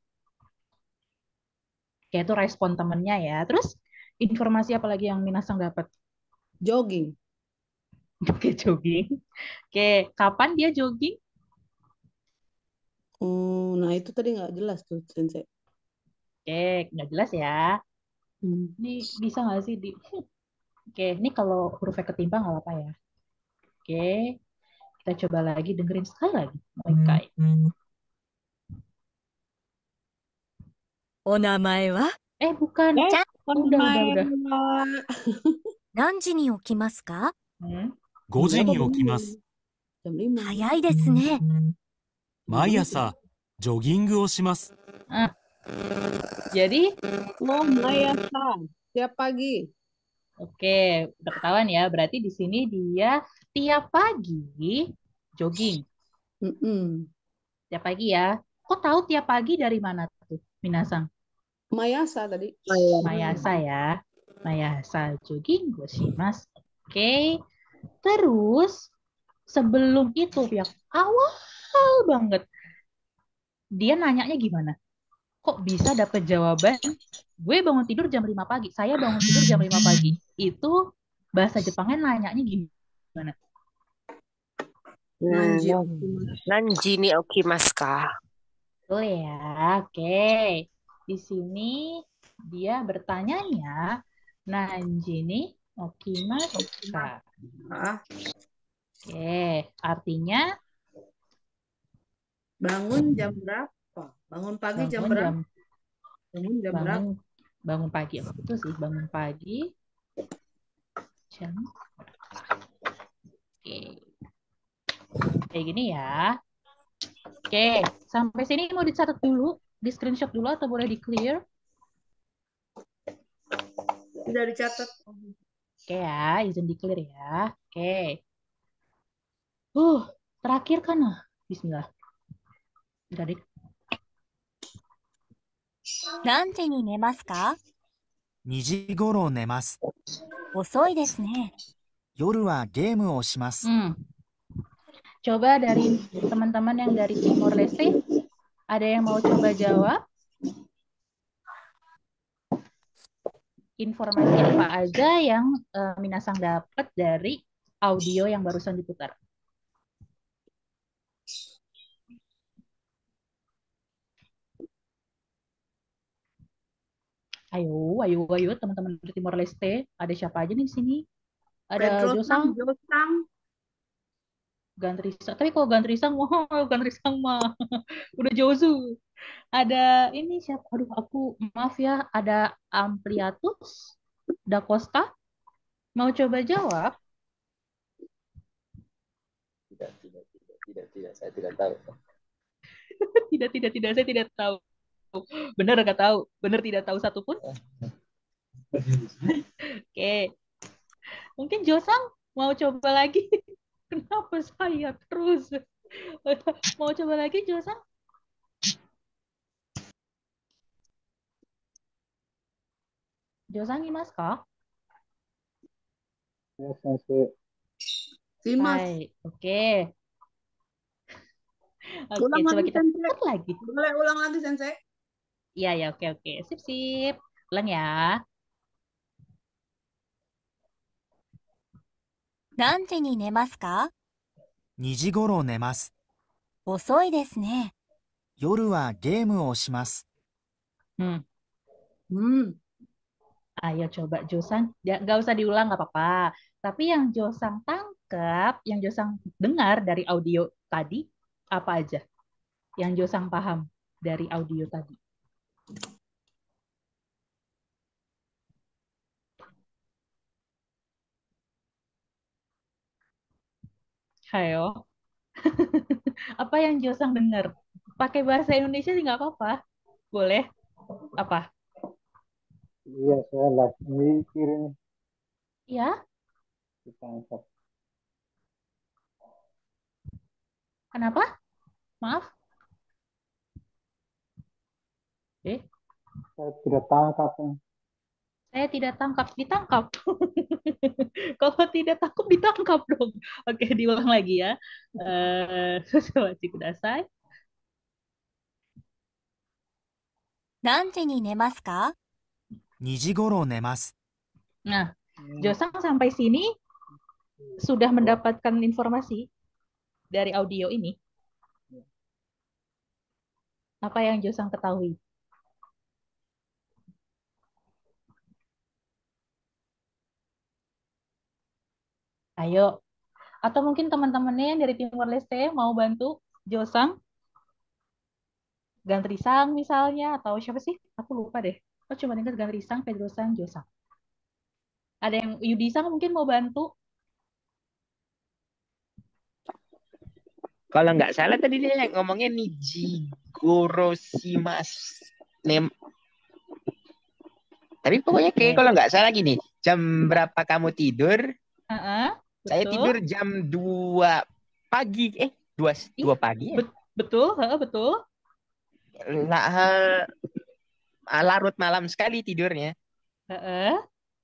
Kayak itu respon temennya ya. Terus informasi apa lagi yang Minasang dapat? Jogging. Oke, jogging. Oke, kapan dia jogging? Nah itu tadi nggak jelas tuh Sensei. Oke, nggak jelas ya. Hmm. Ini bisa nggak sih di... Oke, ini kalau hurufnya ketimpa nggak apa-apa ya. Oke, kita coba lagi dengerin sekali lagi. Moikai. お名前は Bukan. ちゃん、 Udah. 何時に起きますか？ 5時に起きます。 Jam 5. 早いですね。毎朝、ジョギングをします。 Jadi, Mayasa, tiap pagi. oke, udah ketahuan ya. Berarti di sini dia tiap pagi jogging. Tiap pagi ya. Kok tahu tiap pagi dari mana tuh, Minasang? Mayasa tadi. Mayasa ya. Mayasa jogging goshimasu. Oke. Terus sebelum itu yang awal banget dia nanyanya gimana? Kok bisa dapet jawaban? Gue bangun tidur jam 5 pagi. Saya bangun tidur jam 5 pagi. Itu bahasa Jepangnya nanyanya gimana? Nanji ni okimasu ka? Betul ya. Oke. Di sini dia bertanyanya Nanji ni okimasu ka? Oke, artinya bangun jam berapa? Bangun pagi jam berapa? Bangun jam berapa? Bangun pagi. Betul sih, bangun pagi jam. Oke. Kayak gini ya. Oke, sampai sini mau dicatat dulu, di screenshot dulu atau boleh di clear? Sudah dicatat. Oke ya, izin di clear ya. Oke. Terakhir kan? Bismillah. Udah deh. 何時に寝ますか？ 2時頃寝ます。 遅いですね。 夜はゲームをします。 Coba dari teman-teman yang dari Timor Leste, ada yang mau coba jawab? Informasi apa aja yang Minasang dapat dari audio yang barusan diputar? Ayo, teman-teman dari Timor Leste. Ada siapa aja nih di sini? Ada Josang. Gantrisang. Tapi kalau Gantrisang mah udah Jozu. Ada ini siapa? Aduh, aku maaf ya. Ada Ampliatus Da Costa. Mau coba jawab? Tidak, saya tidak tahu. Tidak, saya tidak tahu. Benar nggak tahu? Benar tidak tahu satupun? Oke. Mungkin Josang mau coba lagi. Kenapa saya terus? Mau coba lagi Josang? Josang imasu ka? Ya, Sensei. Hai, oke. Oke, coba kita putar lagi. Boleh ulang lagi, Sensei? Iya, oke. Sip. Ulang ya. 何時に寝ますか？ 2時頃寝ます。 遅いですね。 夜はゲームをします。 Ayo coba Josang, nggak usah diulang nggak apa-apa. Tapi yang Josang tangkap, yang Josang dengar dari audio tadi, apa aja? Yang Josang paham dari audio tadi. Hayo. Apa yang Josang dengar? Pakai bahasa Indonesia sih nggak apa-apa. Boleh? Apa? Iya, saya lagi mikir ini. Ya? Kita angkat. Kenapa? Maaf. Saya tidak tangkap. Saya tidak tangkap, ditangkap. Kalau tidak tangkap, ditangkap dong. Oke, diulang lagi ya. Susuwachi kudasai. 何時に寝ますか？ 2時頃寝ます。 Nah, Josang sampai sini sudah mendapatkan informasi dari audio ini. Apa yang Josang ketahui? Ayo. Atau mungkin teman-temannya yang dari Timor Leste mau bantu Josang? Gantrisang misalnya, atau siapa sih? Aku lupa deh. Aku cuma dengar Gantrisang, Pedrosang, Josang. Ada yang Yudisang mungkin mau bantu? Kalau nggak salah tadi dia ngomongnya Nijigoroshimas. Tapi pokoknya kayak kalau nggak salah gini, jam berapa kamu tidur? Saya Betul. tidur jam 2 pagi. 2 pagi ya? Betul, betul. Larut malam sekali tidurnya.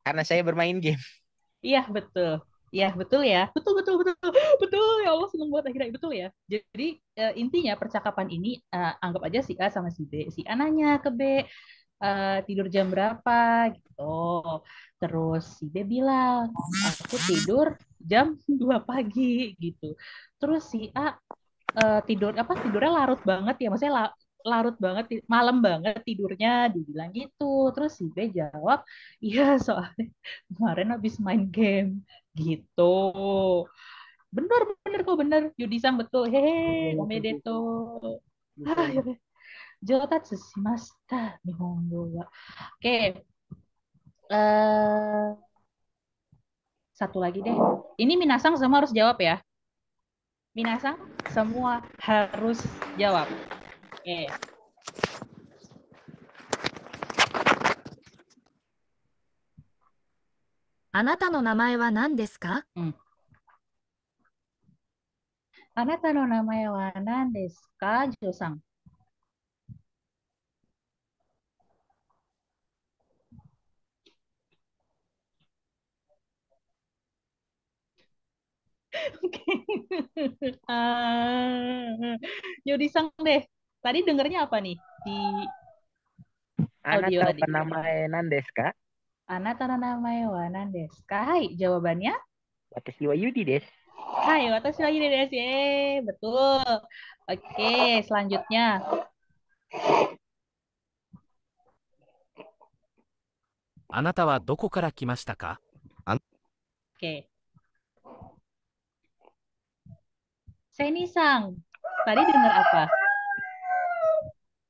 Karena saya bermain game. Iya, betul. Iya, betul ya. Betul, betul, betul. Betul, ya Allah, seneng banget akhirnya. Betul ya. Jadi, intinya percakapan ini, anggap aja si A sama si B. Si A nanya ke B, tidur jam berapa gitu. Terus si B bilang, aku tidur jam 2 pagi gitu. Terus si A tidurnya larut banget ya, maksudnya larut banget, malam banget tidurnya, dibilang gitu. Terus si B jawab, iya soalnya kemarin habis main game gitu. Bener, bener kok, bener. Yudisang betul. Hehe, omedeto. Jotatsu shimashita, Nihongo wa. Oke. Satu lagi deh. Ini Minasang semua harus jawab ya. Minasang semua harus jawab. Oke. Anata no namae wa nan desu ka? Anata no namae wa nan desu ka, Josang? Oke. Yudisang deh. Tadi dengernya apa nih di audio tadi? Anata namae nan desu ka? Anata no namae wa nan desu ka? Hai, jawabannya? Watashi wa Yudi desu. Hai, watashi wa Yudi desu. Betul. Oke, selanjutnya. Anata wa doko kara kimashita ka? Oke. Senisang, tadi dengar apa?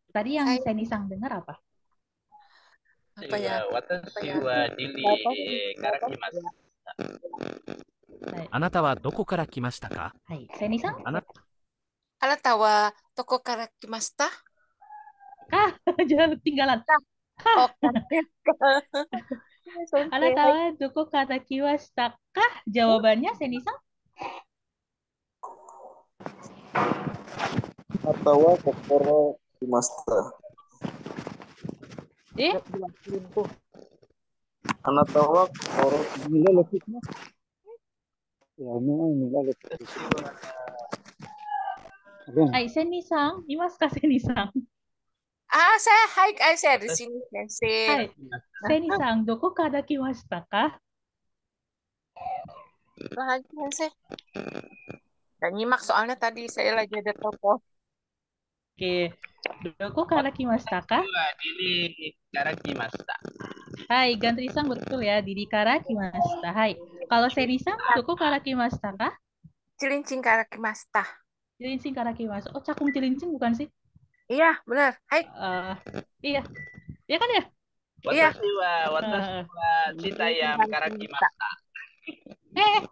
Tadi yang Senisang dengar apa? Apa ya? Watashi wa dili kara kimashita. Anata wa doko kara kimashita ka? Hai, Senisang? Anata wa doko kara kimashita? Jangan ketinggalan. Anata wa doko kara kimashita kah? Jawabannya Senisang? Atau wa kokoro shimashita. Anata wa kokoro shimashita. Ya, Hai, Senisang. Imasu ka, Senisang? Saya di sini, Sensei. Hai, Senisang, doko kara kimashita ka? Lagi, Sensei. Gak nyimak soalnya tadi saya lagi ada telepon. Oke. Doko kara kimashita ka? Dili kara kimashita. Hai, Gantrisang betul ya. Didi kara kimashita. Hai. Kalau Senisang, doko kara kimashita ka? Cilincing kara kimashita. Cilincing kara kimashita. Oh, cakung cilincing bukan sih? Iya, benar. Hai. Iya. Iya kan ya? Watashi wa Citayam kara kimashita.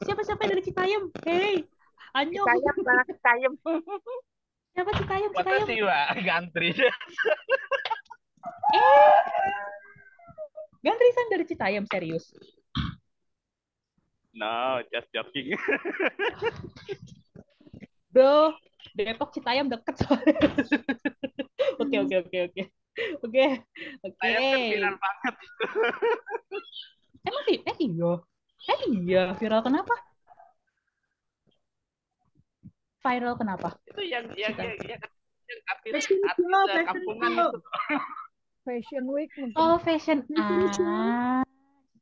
Siapa-siapa dari Citayam? Hei, Anyong. Citayam. Siapa Citayam? Watashi wa Gantri. Gantrisang dari Citayam, serius? No, just joking. Bro, Depok Citayam deket soalnya. Oke. Saya pembilan banget itu. Emang sih? Iya. Viral kenapa? Viral kenapa? Itu yang artis Fashion show, fashion kampungan show. itu. Fashion week mungkin. Oh, fashion. Fashion show.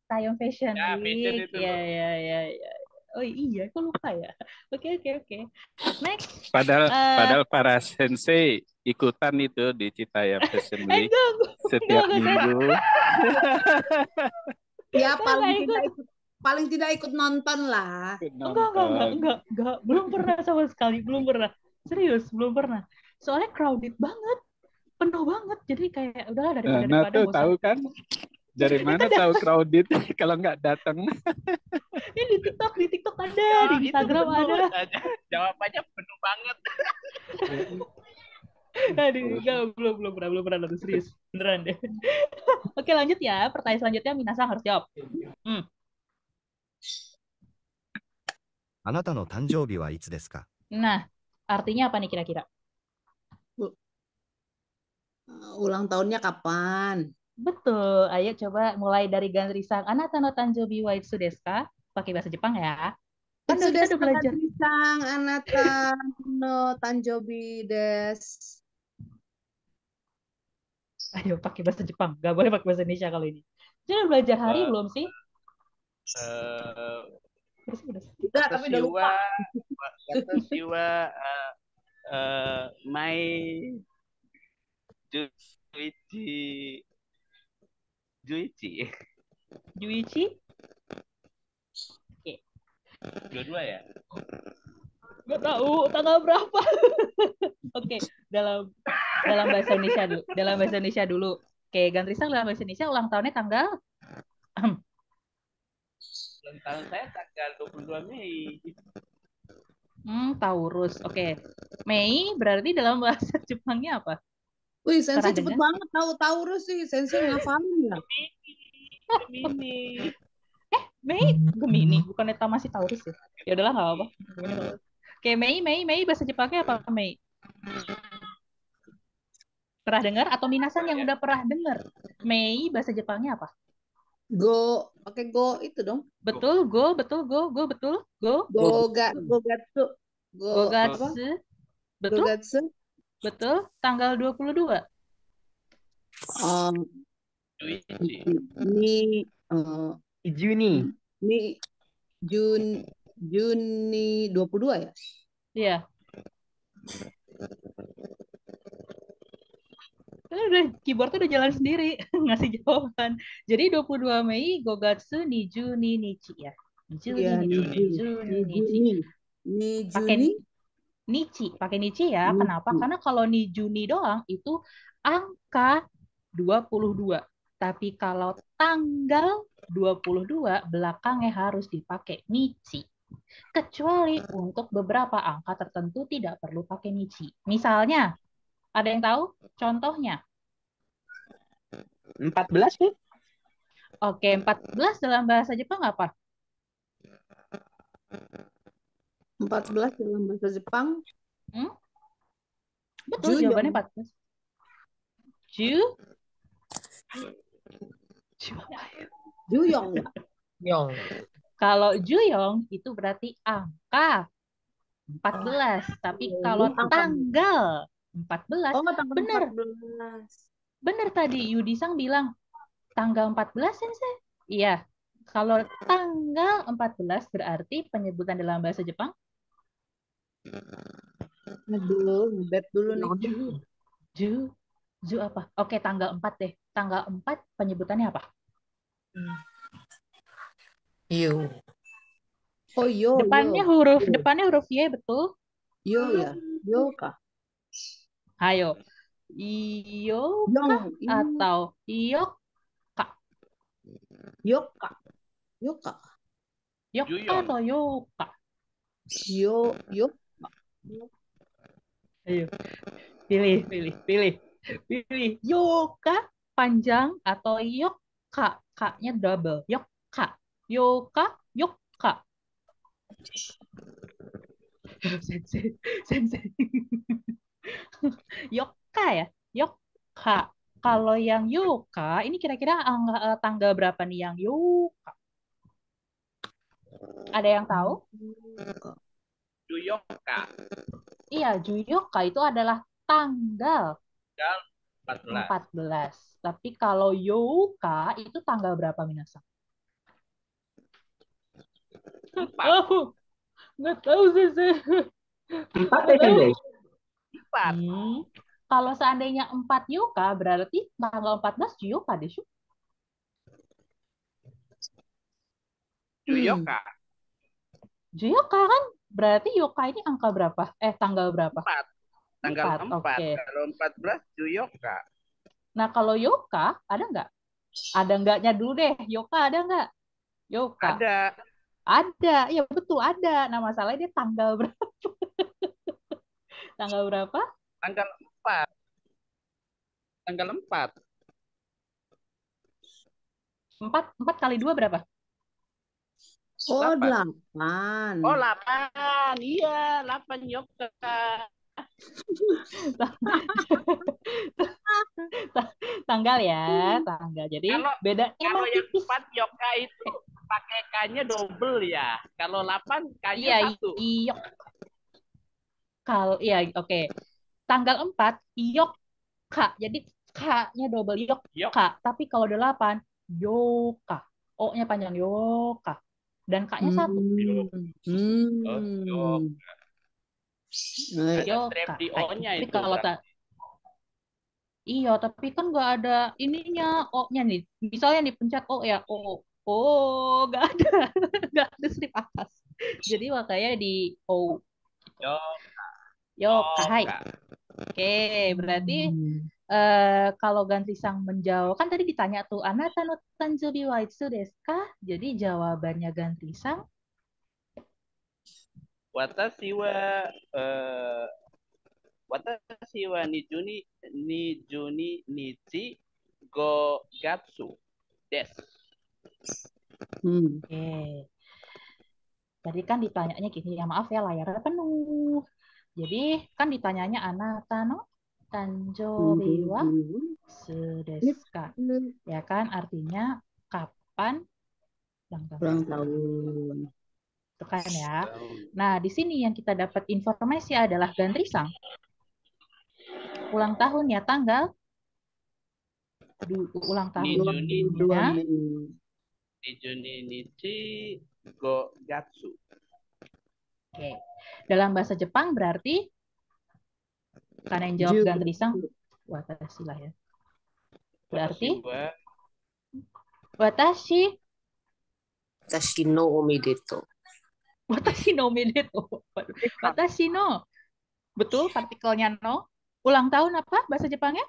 Tayang Fashion Ya, fashion Week. itu. Ya. Oh iya, kok lupa ya? Oke. Next. Padahal para sensei ikutan itu di Citayam Fashion Week setiap minggu. Ya paling tidak ikut nonton lah. Enggak. Belum pernah sama sekali, belum pernah. Serius, belum pernah. Soalnya crowded banget, penuh banget. Jadi kayak udahlah daripada Tuh tahu kan? Dari mana tahu crowded kalau nggak datang? Ini di TikTok ada, di Instagram ada. Jawabannya penuh banget. Aduh, enggak, belum pernah nonton, serius. Beneran deh. Oke, lanjut ya. Pertanyaan selanjutnya Minasang harus jawab. あなたの誕生日はいつですか？ Nah, artinya apa nih kira-kira? Ulang tahunnya kapan? Betul. Ayo coba mulai dari Ganrisang. Anata no tanjobi wa itsu desu ka? Pakai bahasa Jepang ya. Kan Itsu kita desu udah belajar. Ganrisang, anata no tanjobi desu. Ayo pakai bahasa Jepang. Gak boleh pakai bahasa Indonesia kalau ini. Jadi udah belajar hari belum sih? Udah, tapi udah lupa. Watashi wa mai Juichi. Oke. Dua-dua ya? Gak tahu tanggal berapa. Oke, dalam bahasa Indonesia dulu. Dalam bahasa Indonesia dulu. Oke, Gantrisang dalam bahasa Indonesia ulang tahunnya tanggal Ulang tahun saya tanggal 22 Mei. Taurus. Oke. Mei berarti dalam bahasa Jepangnya apa? Wih, sensei cepet banget tahu Taurus sih. Sensei ngafalin ya. Gemini. Mei Gemini, bukannya masih Taurus ya? Ya udahlah nggak apa-apa. Oke, Mei bahasa Jepangnya apa Mei? Pernah dengar atau Minasan yang udah pernah dengar? Mei bahasa Jepangnya apa? Go, pakai go itu dong. Betul, go. Gogatsu. Betul. Betul, tanggal 22. Juni 22 ya? Iya. Udah keyboardnya udah jalan sendiri ngasih jawaban. Jadi 22 Mei Gogatsu ni Juni Nichi ya. Pakai Nichi ya. Kenapa? Karena kalau ni Juni doang itu angka 22. Tapi kalau tanggal 22 belakangnya harus dipakai Nichi. Kecuali untuk beberapa angka tertentu tidak perlu pakai Nichi. Misalnya, ada yang tahu contohnya? 14 nih. Oke, 14 dalam bahasa Jepang apa? 14 dalam bahasa Jepang. Betul, jawabannya 14. Juyong. Kalau Juyong itu berarti angka 14. Tapi kalau tanggal 14, benar. 14. Benar tadi Yudisang bilang tanggal 14 Sensei. Iya. Kalau tanggal 14 berarti penyebutan dalam bahasa Jepang. Ngebet dulu nih. Ju apa? Oke, tanggal 4 deh. Tanggal 4 penyebutannya apa? Yo. Oh, yo. Depannya huruf Y, betul? Yo ya. Yo kah? Ayo. Yoka atau Yoka? Yoka atau Yoka? Yoka. Ayo. Pilih. Yoka panjang atau Yoka? K-nya double. Yoka. Sensei. Yoka ya? Yoka. Kalau yang Yoka, ini kira-kira tanggal berapa nih yang Yoka? Ada yang tahu? Juyoka. Iya, Juyoka itu adalah tanggal Tanggal 14. 14. Tapi kalau Youka itu tanggal berapa, Minasan? 4. Oh, nggak tahu sih. 4 ya kan, guys? 4. Kalau seandainya 4 Yuka, berarti tanggal 14 Yuka deh, Shu. Juyoka. Juyoka kan berarti Yuka ini angka berapa? Tanggal berapa? 4. Tanggal 4. Oke. Kalau 14 Juyoka. Nah, kalau Yoka ada nggak? Ada enggaknya dulu deh. Yoka ada nggak? Yoka. Ada. Ada. Ya betul ada. Nah, masalahnya dia tanggal berapa? Tanggal berapa? Tanggal 4. Tanggal 4. 4 kali 2 berapa? Oh, 8. 8. Oh, 8. Iya, 8 Yoka. Tanggal ya, tanggal. Jadi bedanya kalau yang tipis. 4 Yoka itu pakai K-nya double ya. Kalau 8 K-nya 1. Iya. Kalau iya, oke. Tanggal 4 Yoka. Jadi K-nya double Yoka. Tapi kalau 8 Yoka. O-nya panjang Yoka. Dan K-nya 1. Ada strap di O-nya Tapi itu. kalau iya, tapi kan nggak ada ininya O-nya nih. Misalnya dipencet O ya, O. Oh, nggak ada. Nggak ada strip atas. Jadi makanya di O. Yoka, hai. Oke, berarti kalau Gantrisang menjawab, kan tadi ditanya tuh, Anata no tanjobi wa itsu desu ka? Jadi jawabannya Gantrisang, Watashi wa nijuni nichi go gatsu desu. Oke. Tadi kan ditanyanya gini, ya maaf ya layarnya penuh. Jadi kan ditanyanya Anata no tanjobi wa itsu desu ka? Ya kan, artinya kapan ulang tahun. Itu kan ya. Nah, di sini yang kita dapat informasi adalah Gantrisang. Ulang tahun ya tanggal ulang tahun. Nijuni nichi go gatsu. Oke. Dalam bahasa Jepang berarti karena yang jawab Gantrisang watashi lah ya. Berarti watashi no omedetou. Watashi no omedetou. Watashi no. Betul partikelnya no. Ulang tahun apa bahasa Jepangnya?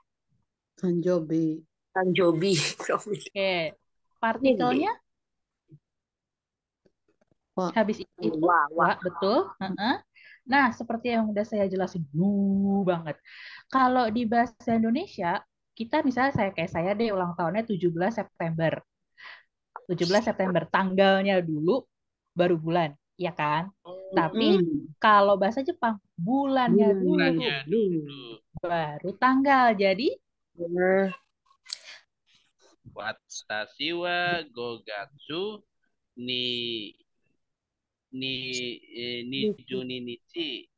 Tanjobi. Oke. Partikelnya? Habis itu wa, betul. Nah, seperti yang udah saya jelasin dulu banget. Kalau di bahasa Indonesia, kita misalnya kayak saya deh ulang tahunnya 17 September. 17 September tanggalnya dulu baru bulan, ya kan? Tapi kalau bahasa Jepang bulannya dulu baru tanggal. Jadi Watashi wa gogatsu nijuni nichi.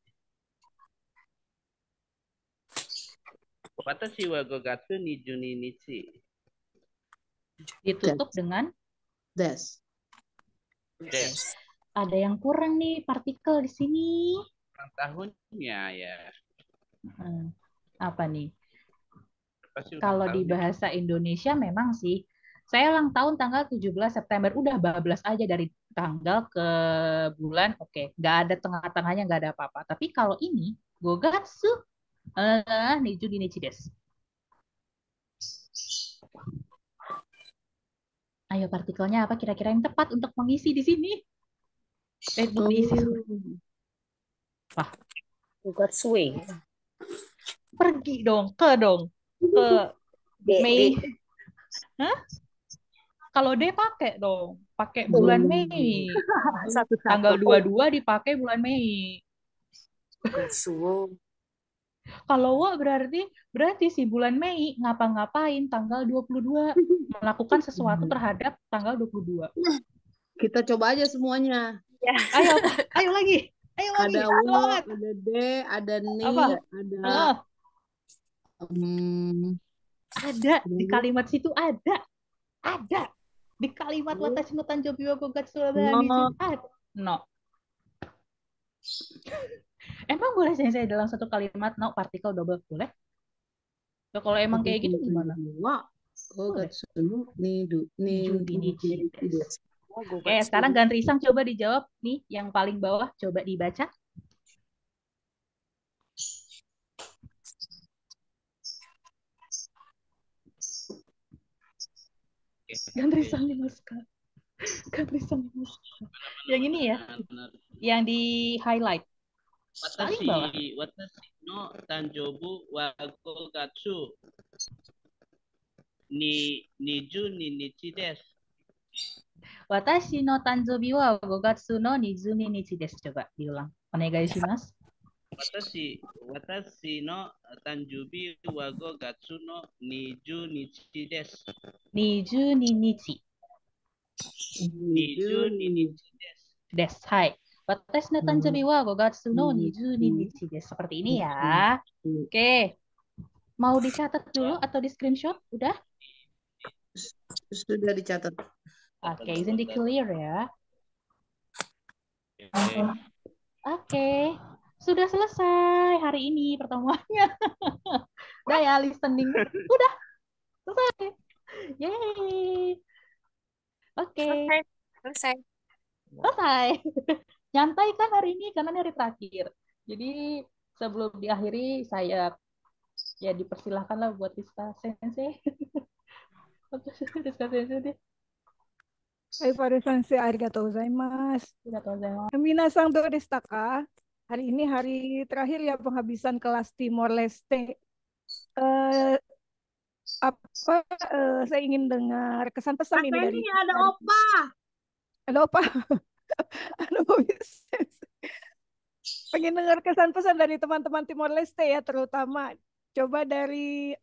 Watashi wa gogatsu nijuni nichi. Ditutup dengan des. Ada yang kurang nih partikel di sini. Ulang tahunnya ya. Apa nih? Kalau di bahasa Indonesia memang sih saya ulang tahun tanggal 17 September, udah bablas aja dari tanggal ke bulan, oke. Nggak ada tengah-tengahnya, nggak ada apa-apa. Tapi kalau ini, gogatsu, nijuni nichi desu. Ayo partikelnya apa kira-kira yang tepat untuk mengisi di sini? Mengisi. Wah. Gogatsu. Pergi dong, ke Mei. Hah? Kalau D pakai dong, pakai bulan Mei. Tanggal 22 dipakai bulan Mei. Kalau wa berarti si bulan Mei ngapa-ngapain tanggal 22, melakukan sesuatu terhadap tanggal 22. Kita coba aja semuanya. Ya. Ayo lagi. Ada wo, Semangat. ada de, ada ni, Apa? ada Ada di kalimat situ ada. Di kalimat watashi no tanjobi wa 5月の第20 ada. No. Emang boleh saya dalam satu kalimat no partikel double boleh? So, kalau emang kayak gitu gimana? Boleh. Oke, sekarang Gantrisang coba dijawab nih yang paling bawah, coba dibaca. Gantrisang Dimaska. Yang ini ya, yang di highlight. Paling bawah. Watashi no tanjobu wa 5月に22日です。Watashi no tanjobi wa 5月の22日です. Coba diulang. Onegai shimasu. Watashi no tanjobi wa 5月の22日です。22日。22日です。はい。Watashi no tanjobi wa 5月の22日です. Seperti ini ya. Oke. Mau dicatat dulu atau di screenshot? Udah? Sudah dicatat. Oke, izin di clear ya. Oke. Sudah selesai hari ini pertemuannya. Udah ya, listening. Udah. Selesai. Yeay. Oke. Selesai. Nyantai kan hari ini karena ini hari terakhir. Jadi sebelum diakhiri saya ya dipersilahkanlah buat Rizka Sensei. Rizka Sensei deh. はい、パル先生、ありがとうございます。Minasan do deshita ka? Hari ini hari terakhir ya penghabisan kelas Timor Leste. Saya ingin dengar kesan pesan ini dari ada opa. Ada opa. Ada pengen dengar kesan pesan dari teman-teman Timor Leste ya, terutama coba dari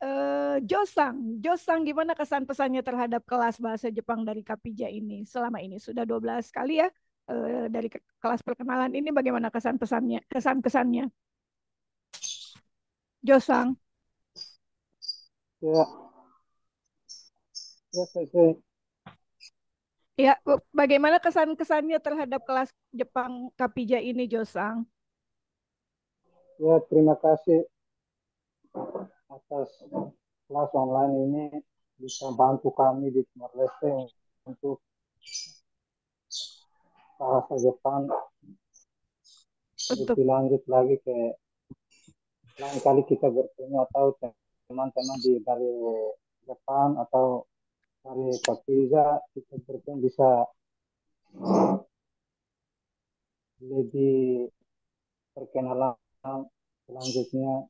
Josang. Josang, gimana kesan pesannya terhadap kelas bahasa Jepang dari Kapija ini selama ini? Sudah 12 kali ya dari kelas perkenalan ini, bagaimana kesan pesannya, kesan-kesannya? Josang. Ya. Ya, saya. Ya, bagaimana kesan-kesannya terhadap kelas Jepang Kapija ini, Josang? Ya, terima kasih atas kelas online ini, bisa bantu kami di Timor Leste untuk bahasa Jepang lebih lanjut lagi ke lain kali kita bertemu atau teman-teman dari Jepang atau dari Kapija, kita bertemu bisa lebih perkenalan selanjutnya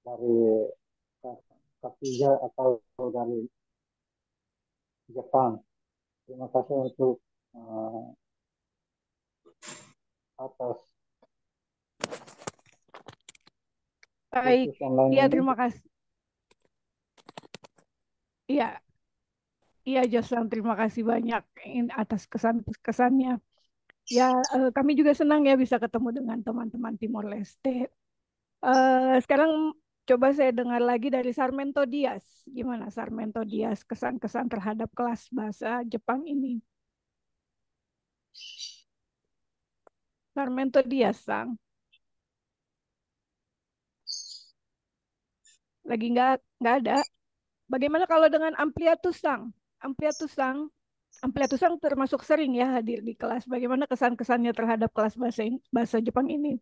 dari Kapija atau dari Jepang. Terima kasih untuk atas baik. Iya, terima kasih. Iya, Josang, terima kasih banyak atas kesannya. Ya, kami juga senang ya bisa ketemu dengan teman-teman Timor Leste. Sekarang coba saya dengar lagi dari Sarmento Dias. Gimana Sarmento Dias kesan-kesan terhadap kelas bahasa Jepang ini? Sarmento Dias, Sang. Lagi nggak ada. Bagaimana kalau dengan Ampliatus, Sang? Ampliatus Sang termasuk sering ya hadir di kelas. Bagaimana kesan-kesannya terhadap kelas bahasa Jepang ini?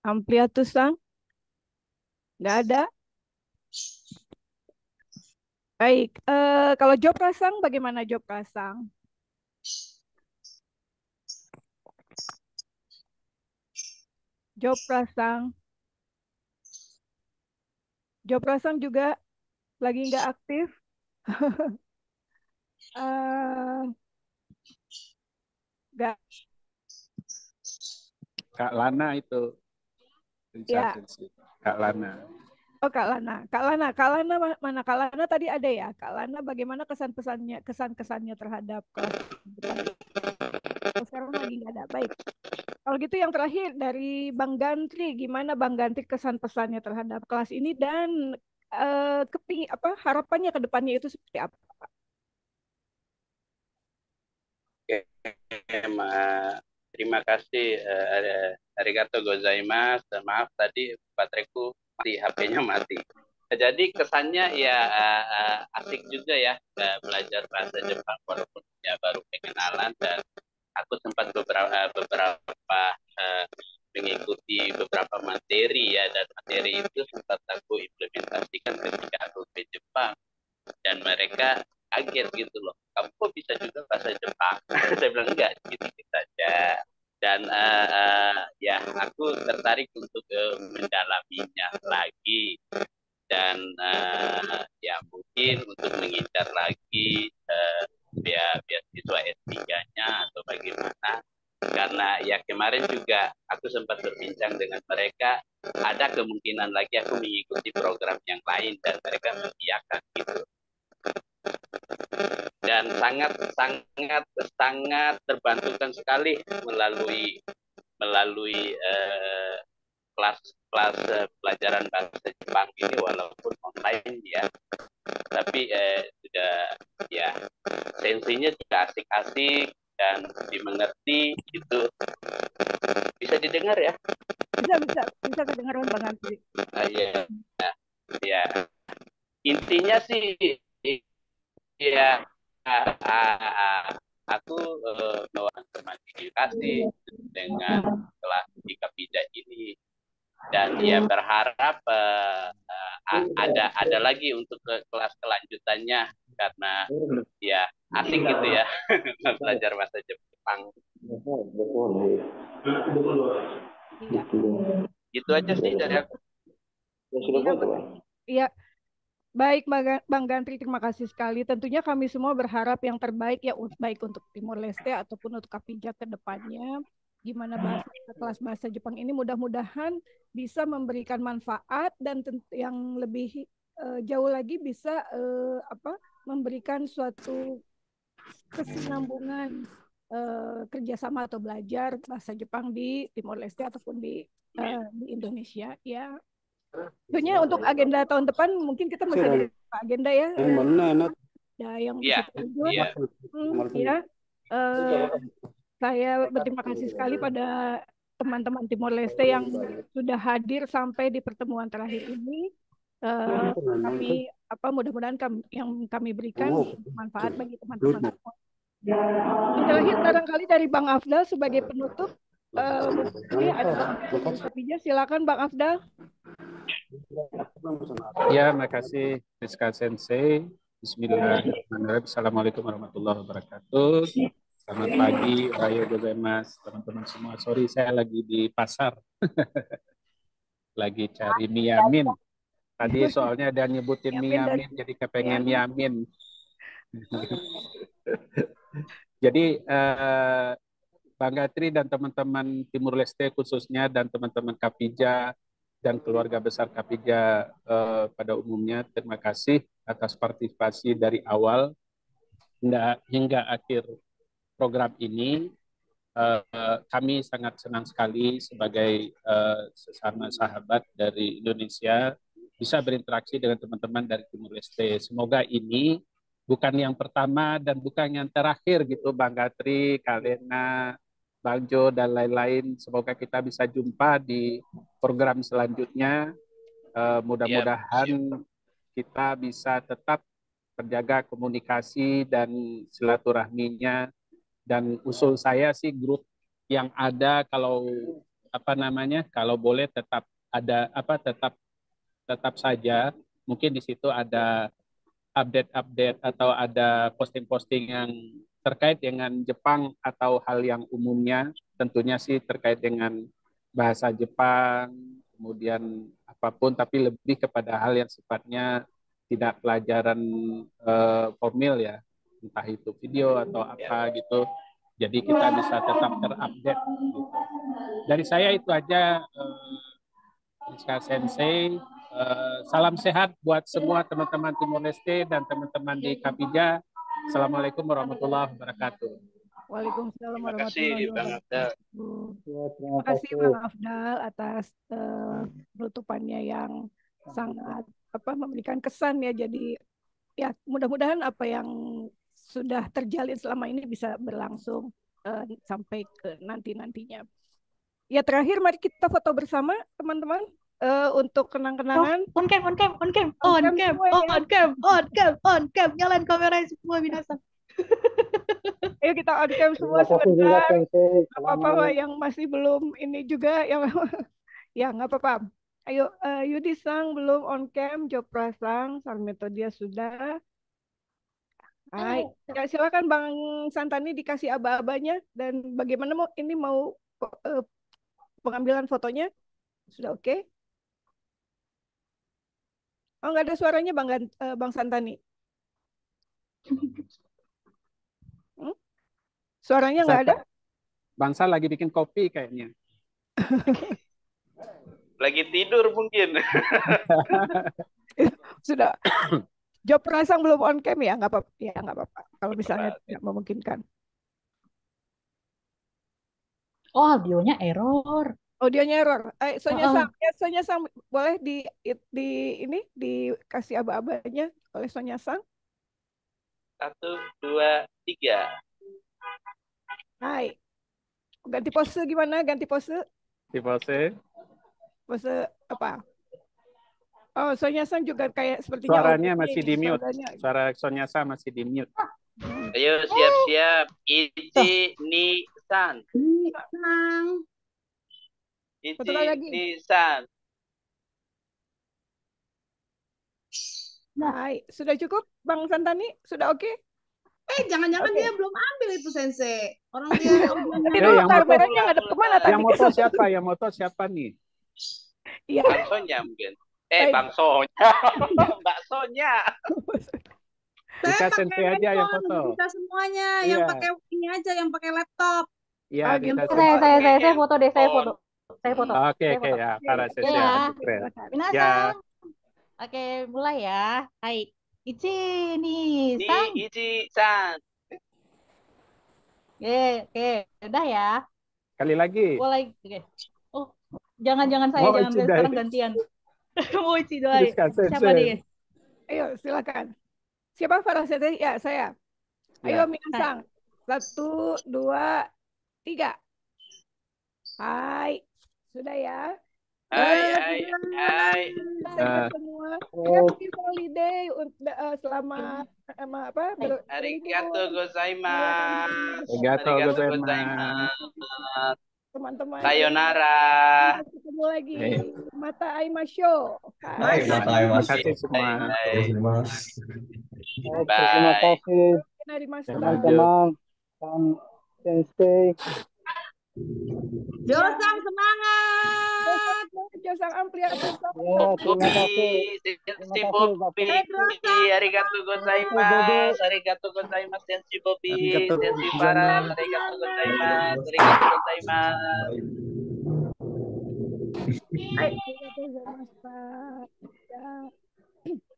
Ampliatus, Sang? Nggak ada? Baik, kalau Job Rasang, bagaimana Job Rasang? Job Rasang juga lagi nggak aktif. Nggak. Kak Lana itu. Ya. Kak Lana. Oh, Kak Lana mana Kak Lana tadi ada ya? Kak Lana bagaimana kesan-kesannya terhadap kelas depan? Oh, sekarang lagi nggak ada. Baik. Kalau gitu yang terakhir dari Bang Gantri, gimana Bang Gantri kesan pesannya terhadap kelas ini dan harapannya ke depannya itu seperti apa? Oke, terima kasih. Arigato gozaimasu. Maaf tadi bateraiku mati, HP-nya mati. Jadi kesannya ya asik juga ya belajar bahasa Jepang walaupun ya baru pengenalan, dan aku sempat beberapa mengikuti beberapa materi ya, dan materi itu sempat aku implementasikan ketika aku ke Jepang, dan mereka kaget gitu loh, kamu kok bisa juga bahasa Jepang? Saya bilang enggak, sedikit saja. Dan ya aku tertarik untuk mendalaminya lagi, dan ya mungkin untuk mengincar lagi beasiswa S3-nya atau bagaimana, karena ya kemarin juga aku sempat berbincang dengan mereka, ada kemungkinan lagi aku mengikuti program yang lain, dan mereka mengiyakan gitu. Dan sangat terbantukan sekali melalui kelas pelajaran bahasa Jepang ini, walaupun online ya, tapi sudah ya sensinya juga asik-asik dan dimengerti gitu. Bisa didengar ya? Bisa kedengaran Bang Gantri. Ya intinya sih ya aku melakukan komunikasi dengan kelas di Kapida ini, dan ya berharap ada lagi untuk ke kelas kelanjutannya, karena ya asik gitu ya belajar bahasa Jepang. Gitu aja sih dari aku. Iya. Baik Bang Gantri, terima kasih sekali. Tentunya kami semua berharap yang terbaik ya, baik untuk Timor Leste ataupun untuk Kapija ke depannya. Gimana kelas bahasa Jepang ini mudah-mudahan bisa memberikan manfaat, dan yang lebih jauh lagi bisa memberikan suatu kesinambungan kerjasama atau belajar bahasa Jepang di Timor Leste ataupun di Indonesia ya. Tentunya untuk agenda tahun depan mungkin kita masih ada agenda ya. Yang saya berterima kasih sekali pada teman-teman Timor Leste yang sudah hadir sampai di pertemuan terakhir ini. Kami mudah-mudahan yang kami berikan bermanfaat bagi teman-teman. Yang terakhir barangkali dari Bang Afdal sebagai penutup. Silakan Bang Afdal. Ya, makasih Rizka Sensei. Bismillahirrahmanirrahim. Assalamualaikum warahmatullahi wabarakatuh. Selamat pagi, Ohayo gozaimasu, teman-teman semua. Sorry, saya lagi di pasar. Lagi cari mie yamin. Tadi soalnya ada nyebutin mie yamin, jadi kepengen yamin. Jadi, Bang Gantri dan teman-teman Timur Leste khususnya, dan teman-teman Kapija dan keluarga besar Kapija pada umumnya, terima kasih atas partisipasi dari awal hingga akhir program ini. Kami sangat senang sekali sebagai sesama sahabat dari Indonesia bisa berinteraksi dengan teman-teman dari Timur Leste. Semoga ini bukan yang pertama dan bukan yang terakhir gitu, Bang Gantri, Kalena, Bang Jo, dan lain-lain. Semoga kita bisa jumpa di program selanjutnya. Mudah-mudahan kita bisa tetap menjaga komunikasi dan silaturahminya. Dan usul saya sih grup yang ada, kalau kalau boleh tetap ada tetap saja. Mungkin di situ ada update atau ada posting-posting yang terkait dengan Jepang atau hal yang umumnya, tentunya sih terkait dengan bahasa Jepang, kemudian apapun, tapi lebih kepada hal yang sifatnya tidak pelajaran formil ya, entah itu video atau apa gitu. Jadi kita bisa tetap terupdate gitu. Dari saya itu aja, Rizka Sensei. Salam sehat buat semua teman-teman Timor Leste dan teman-teman di Kapija. Assalamualaikum warahmatullahi wabarakatuh. Waalaikumsalam Terima kasih warahmatullahi Bang Afdal. wabarakatuh. Ya, terima Terima kasih kasih. Bang Afdal atas penutupannya yang sangat memberikan kesan ya. Jadi ya mudah-mudahan apa yang sudah terjalin selama ini bisa berlangsung sampai ke nanti-nantinya. Ya terakhir mari kita foto bersama teman-teman untuk kenang-kenangan. On cam, nyalain kamera semua binasa. Ayo kita on cam semua Terima kasih juga sebentar. Sensei. Apa-apa yang masih belum ini juga yang ya nggak apa-apa. Ayo Yudi Sang belum on cam, Jopra Sang, Sarmeto dia sudah. Hai, ya, silakan Bang Santani dikasih aba-abanya dan bagaimana mau pengambilan fotonya sudah oke? Oh nggak ada suaranya Bang Santani. Suaranya nggak ada? Bangsa lagi bikin kopi kayaknya. Lagi tidur mungkin. Sudah. Job Rasang belum on cam ya? Nggak apa-apa. Ya nggak apa-apa. Kalau misalnya tidak memungkinkan. Oh, audionya error. Audionya error. Sonya Sang boleh di ini dikasih aba-abanya oleh Sonya Sang. 1, 2, 3. Hai. Ganti pose gimana? Ganti pose? Di pose. Pose apa? Oh, Sonya Sang juga kayak sepertinya Suaranya masih di mute. suaranya. Suara Sonya Sang masih di mute. Ayo siap-siap. Ichi ni san. Betul lagi. Ichi ni san. Hai, sudah cukup Bang Santani? Sudah oke? Jangan-jangan dia belum ambil itu Sensei. Orang dia Yang kameranya nggak ada kemana tadi? Yang moto siapa? Yang moto siapa nih? Iya. Bang Sonya mungkin. Bang Sonya. Mbak Sonya. Kita Sensei aja yang foto. Kita semuanya yang pakai ini aja, yang pakai laptop. Iya, kita Saya foto deh, saya foto. Oke, ya, para Sensei. Binasa. Ya. Oke, mulai ya. Hai. Ichi ni san. Ichi san. Oke, udah ya. Sekali lagi. Mulai. Oke. Oh, jangan saya, jangan sekarang gantian. Mau Ichi doai. Siapa nih? Ayo, silakan. Siapa para Sensei? Ya, saya. Ayo Minasang. 1, 2, 3. Hai. Sudah ya. Hai. Semua. Happy holiday selama apa? Arigatou gozaimasu. Arigatou gozaimasu. Teman-teman. Sayonara. Ketemu lagi. Mata Aimasho. Hai, mata Aimasho. Terima kasih semua. Terima kasih teman-teman dan Sensei. Josang semangat. Josang ampliatus. Ya, terima kasih. Sensei Bobby. Arigatou gozaimasu. Arigatou gozaimasu Sensei Bobby. Sensei Farah. Arigatou gozaimasu. Arigatou gozaimasu.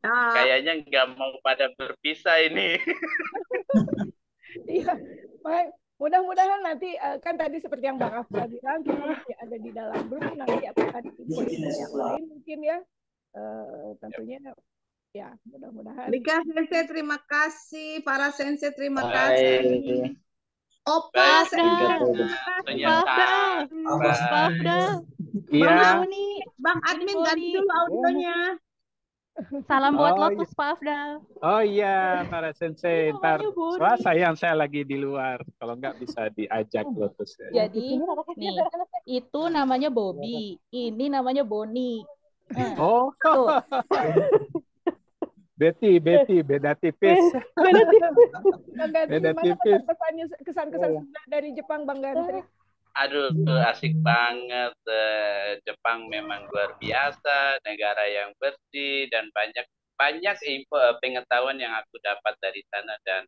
Kayaknya nggak mau pada berpisah ini. Iya, mudah-mudahan nanti kan tadi seperti yang Bang Afdal bilang kita masih ada di dalam grup, nanti akan info-info yang lain mungkin ya, tentunya ya mudah-mudahan. Rika Sensei terima kasih, para Sensei terima kasih. Opa Bang Admin ganti dulu audionya. Salam buat Lotus Pak Afdal. Oh iya, para Sensei. Ntar sayang saya lagi di luar. Kalau nggak bisa diajak Lotus. Jadi nih, itu namanya Bobby. Ini namanya Boni. Oh. Betty, beda tipis. Beda tipis. Kesan-kesan dari Jepang, Bang Gantri. Aduh, asik banget. Jepang memang luar biasa, negara yang bersih dan banyak info pengetahuan yang aku dapat dari sana dan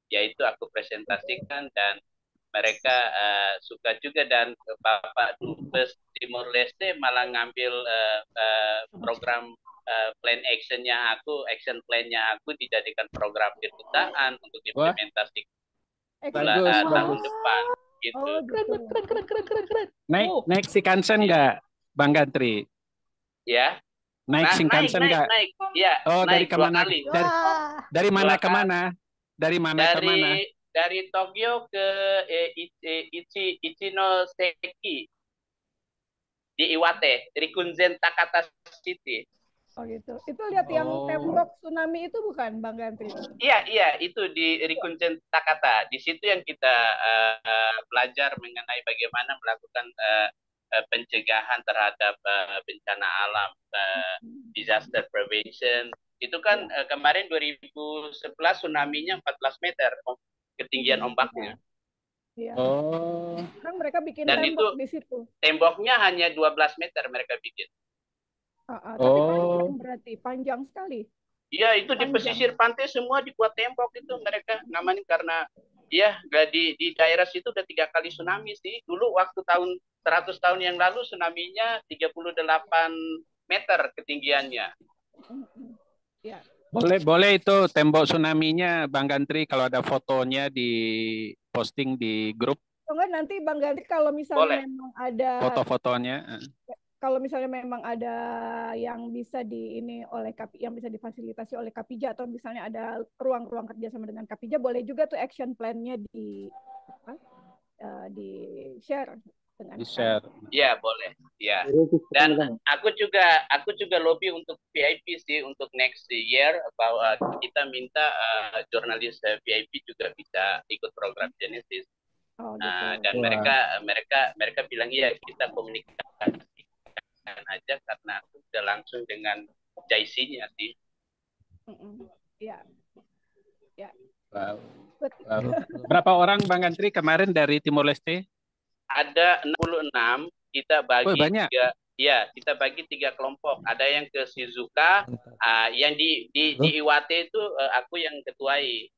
yaitu aku presentasikan dan mereka suka juga dan Bapak Dubes Timor Leste malah ngambil program plan action plan-nya aku dijadikan program kedutaan untuk Wah, implementasi bagus, tahun bagus. depan gitu. Oh, gitu. Keren. Naik Shinkansen nggak, Bang Gantri? Ya. Naik Shinkansen nggak? Naik. Ya, Oh, dari naik 2 kemana? kali. Dari mana 2 ke kali. mana? Dari mana ke mana? Dari Tokyo ke Ichinoseki di Iwate, Rikunzen Takata City. Oh gitu. Itu lihat yang tembok tsunami itu bukan, Bang Gantri? Iya, itu di Rikunzen Takata. Di situ yang kita belajar mengenai bagaimana melakukan pencegahan terhadap bencana alam, disaster prevention. Itu kan kemarin 2011 tsunami-nya 14 meter ketinggian ombaknya. Iya. Oh. Kan mereka bikin Dan tembok itu di situ. temboknya hanya 12 meter mereka bikin. Tapi panjang berarti, panjang sekali. Iya, itu di pesisir pantai semua dibuat tembok itu mereka ngamanin karena di daerah situ udah 3 kali tsunami sih. Dulu waktu tahun 100 tahun yang lalu tsunami-nya 38 meter ketinggiannya. Ya. Boleh itu tembok tsunami-nya Bang Gantri kalau ada fotonya di posting di grup. Enggak, nanti Bang Gantri kalau misalnya memang ada foto-fotonya. Kalau misalnya memang ada yang bisa yang bisa difasilitasi oleh Kapija atau misalnya ada ruang-ruang kerja sama dengan Kapija, boleh juga tuh action plan-nya di share dengan share. Iya, boleh. Ya. Dan aku juga lobby untuk VIP sih untuk next year bahwa kita minta jurnalis VIP juga bisa ikut program Genesis. Dan mereka bilang iya kita komunikasi aja karena aku udah langsung dengan JIC-nya sih. Iya. Ya. Wow. Berapa orang Bang Gantri kemarin dari Timor Leste? Ada 66, kita bagi banyak. Kita bagi 3 kelompok. Ada yang ke Shizuoka, yang di Iwate itu aku yang ketuai.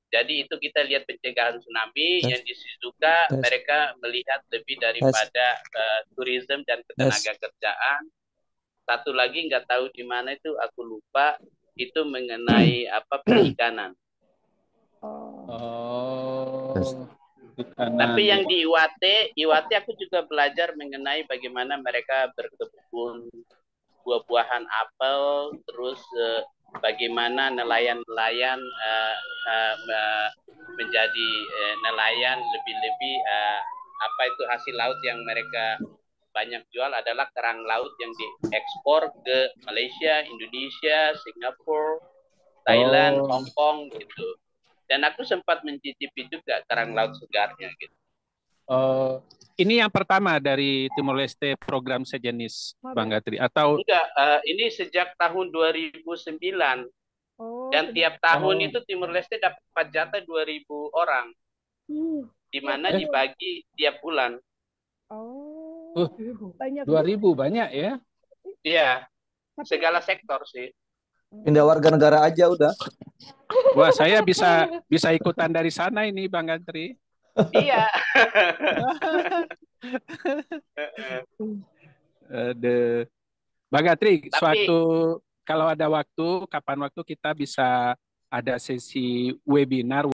Jadi itu kita lihat pencegahan tsunami, yang di Shizuoka mereka melihat lebih daripada tourism dan ketenaga kerjaan. Satu lagi nggak tahu di mana itu, aku lupa, itu mengenai perikanan. Tapi yang di Iwate aku juga belajar mengenai bagaimana mereka berkebun buah-buahan apel, terus bagaimana nelayan-nelayan menjadi nelayan lebih-lebih itu hasil laut yang mereka banyak jual adalah kerang laut yang diekspor ke Malaysia, Indonesia, Singapura, Thailand, Hong Kong gitu. Dan aku sempat mencicipi juga kerang laut segarnya gitu. Ini yang pertama dari Timor Leste program sejenis, Bang Gantri, atau enggak? Ini sejak tahun 2009. Dan tiap tahun itu Timor Leste dapat jatah 2.000 orang, di mana dibagi tiap bulan. 2.000 banyak ya? Iya, segala sektor sih. Pindah warga negara aja udah. Wah, saya bisa ikutan dari sana ini, Bang Gantri. Iya. Bang Gantri, kalau ada waktu, kapan waktu kita bisa ada sesi webinar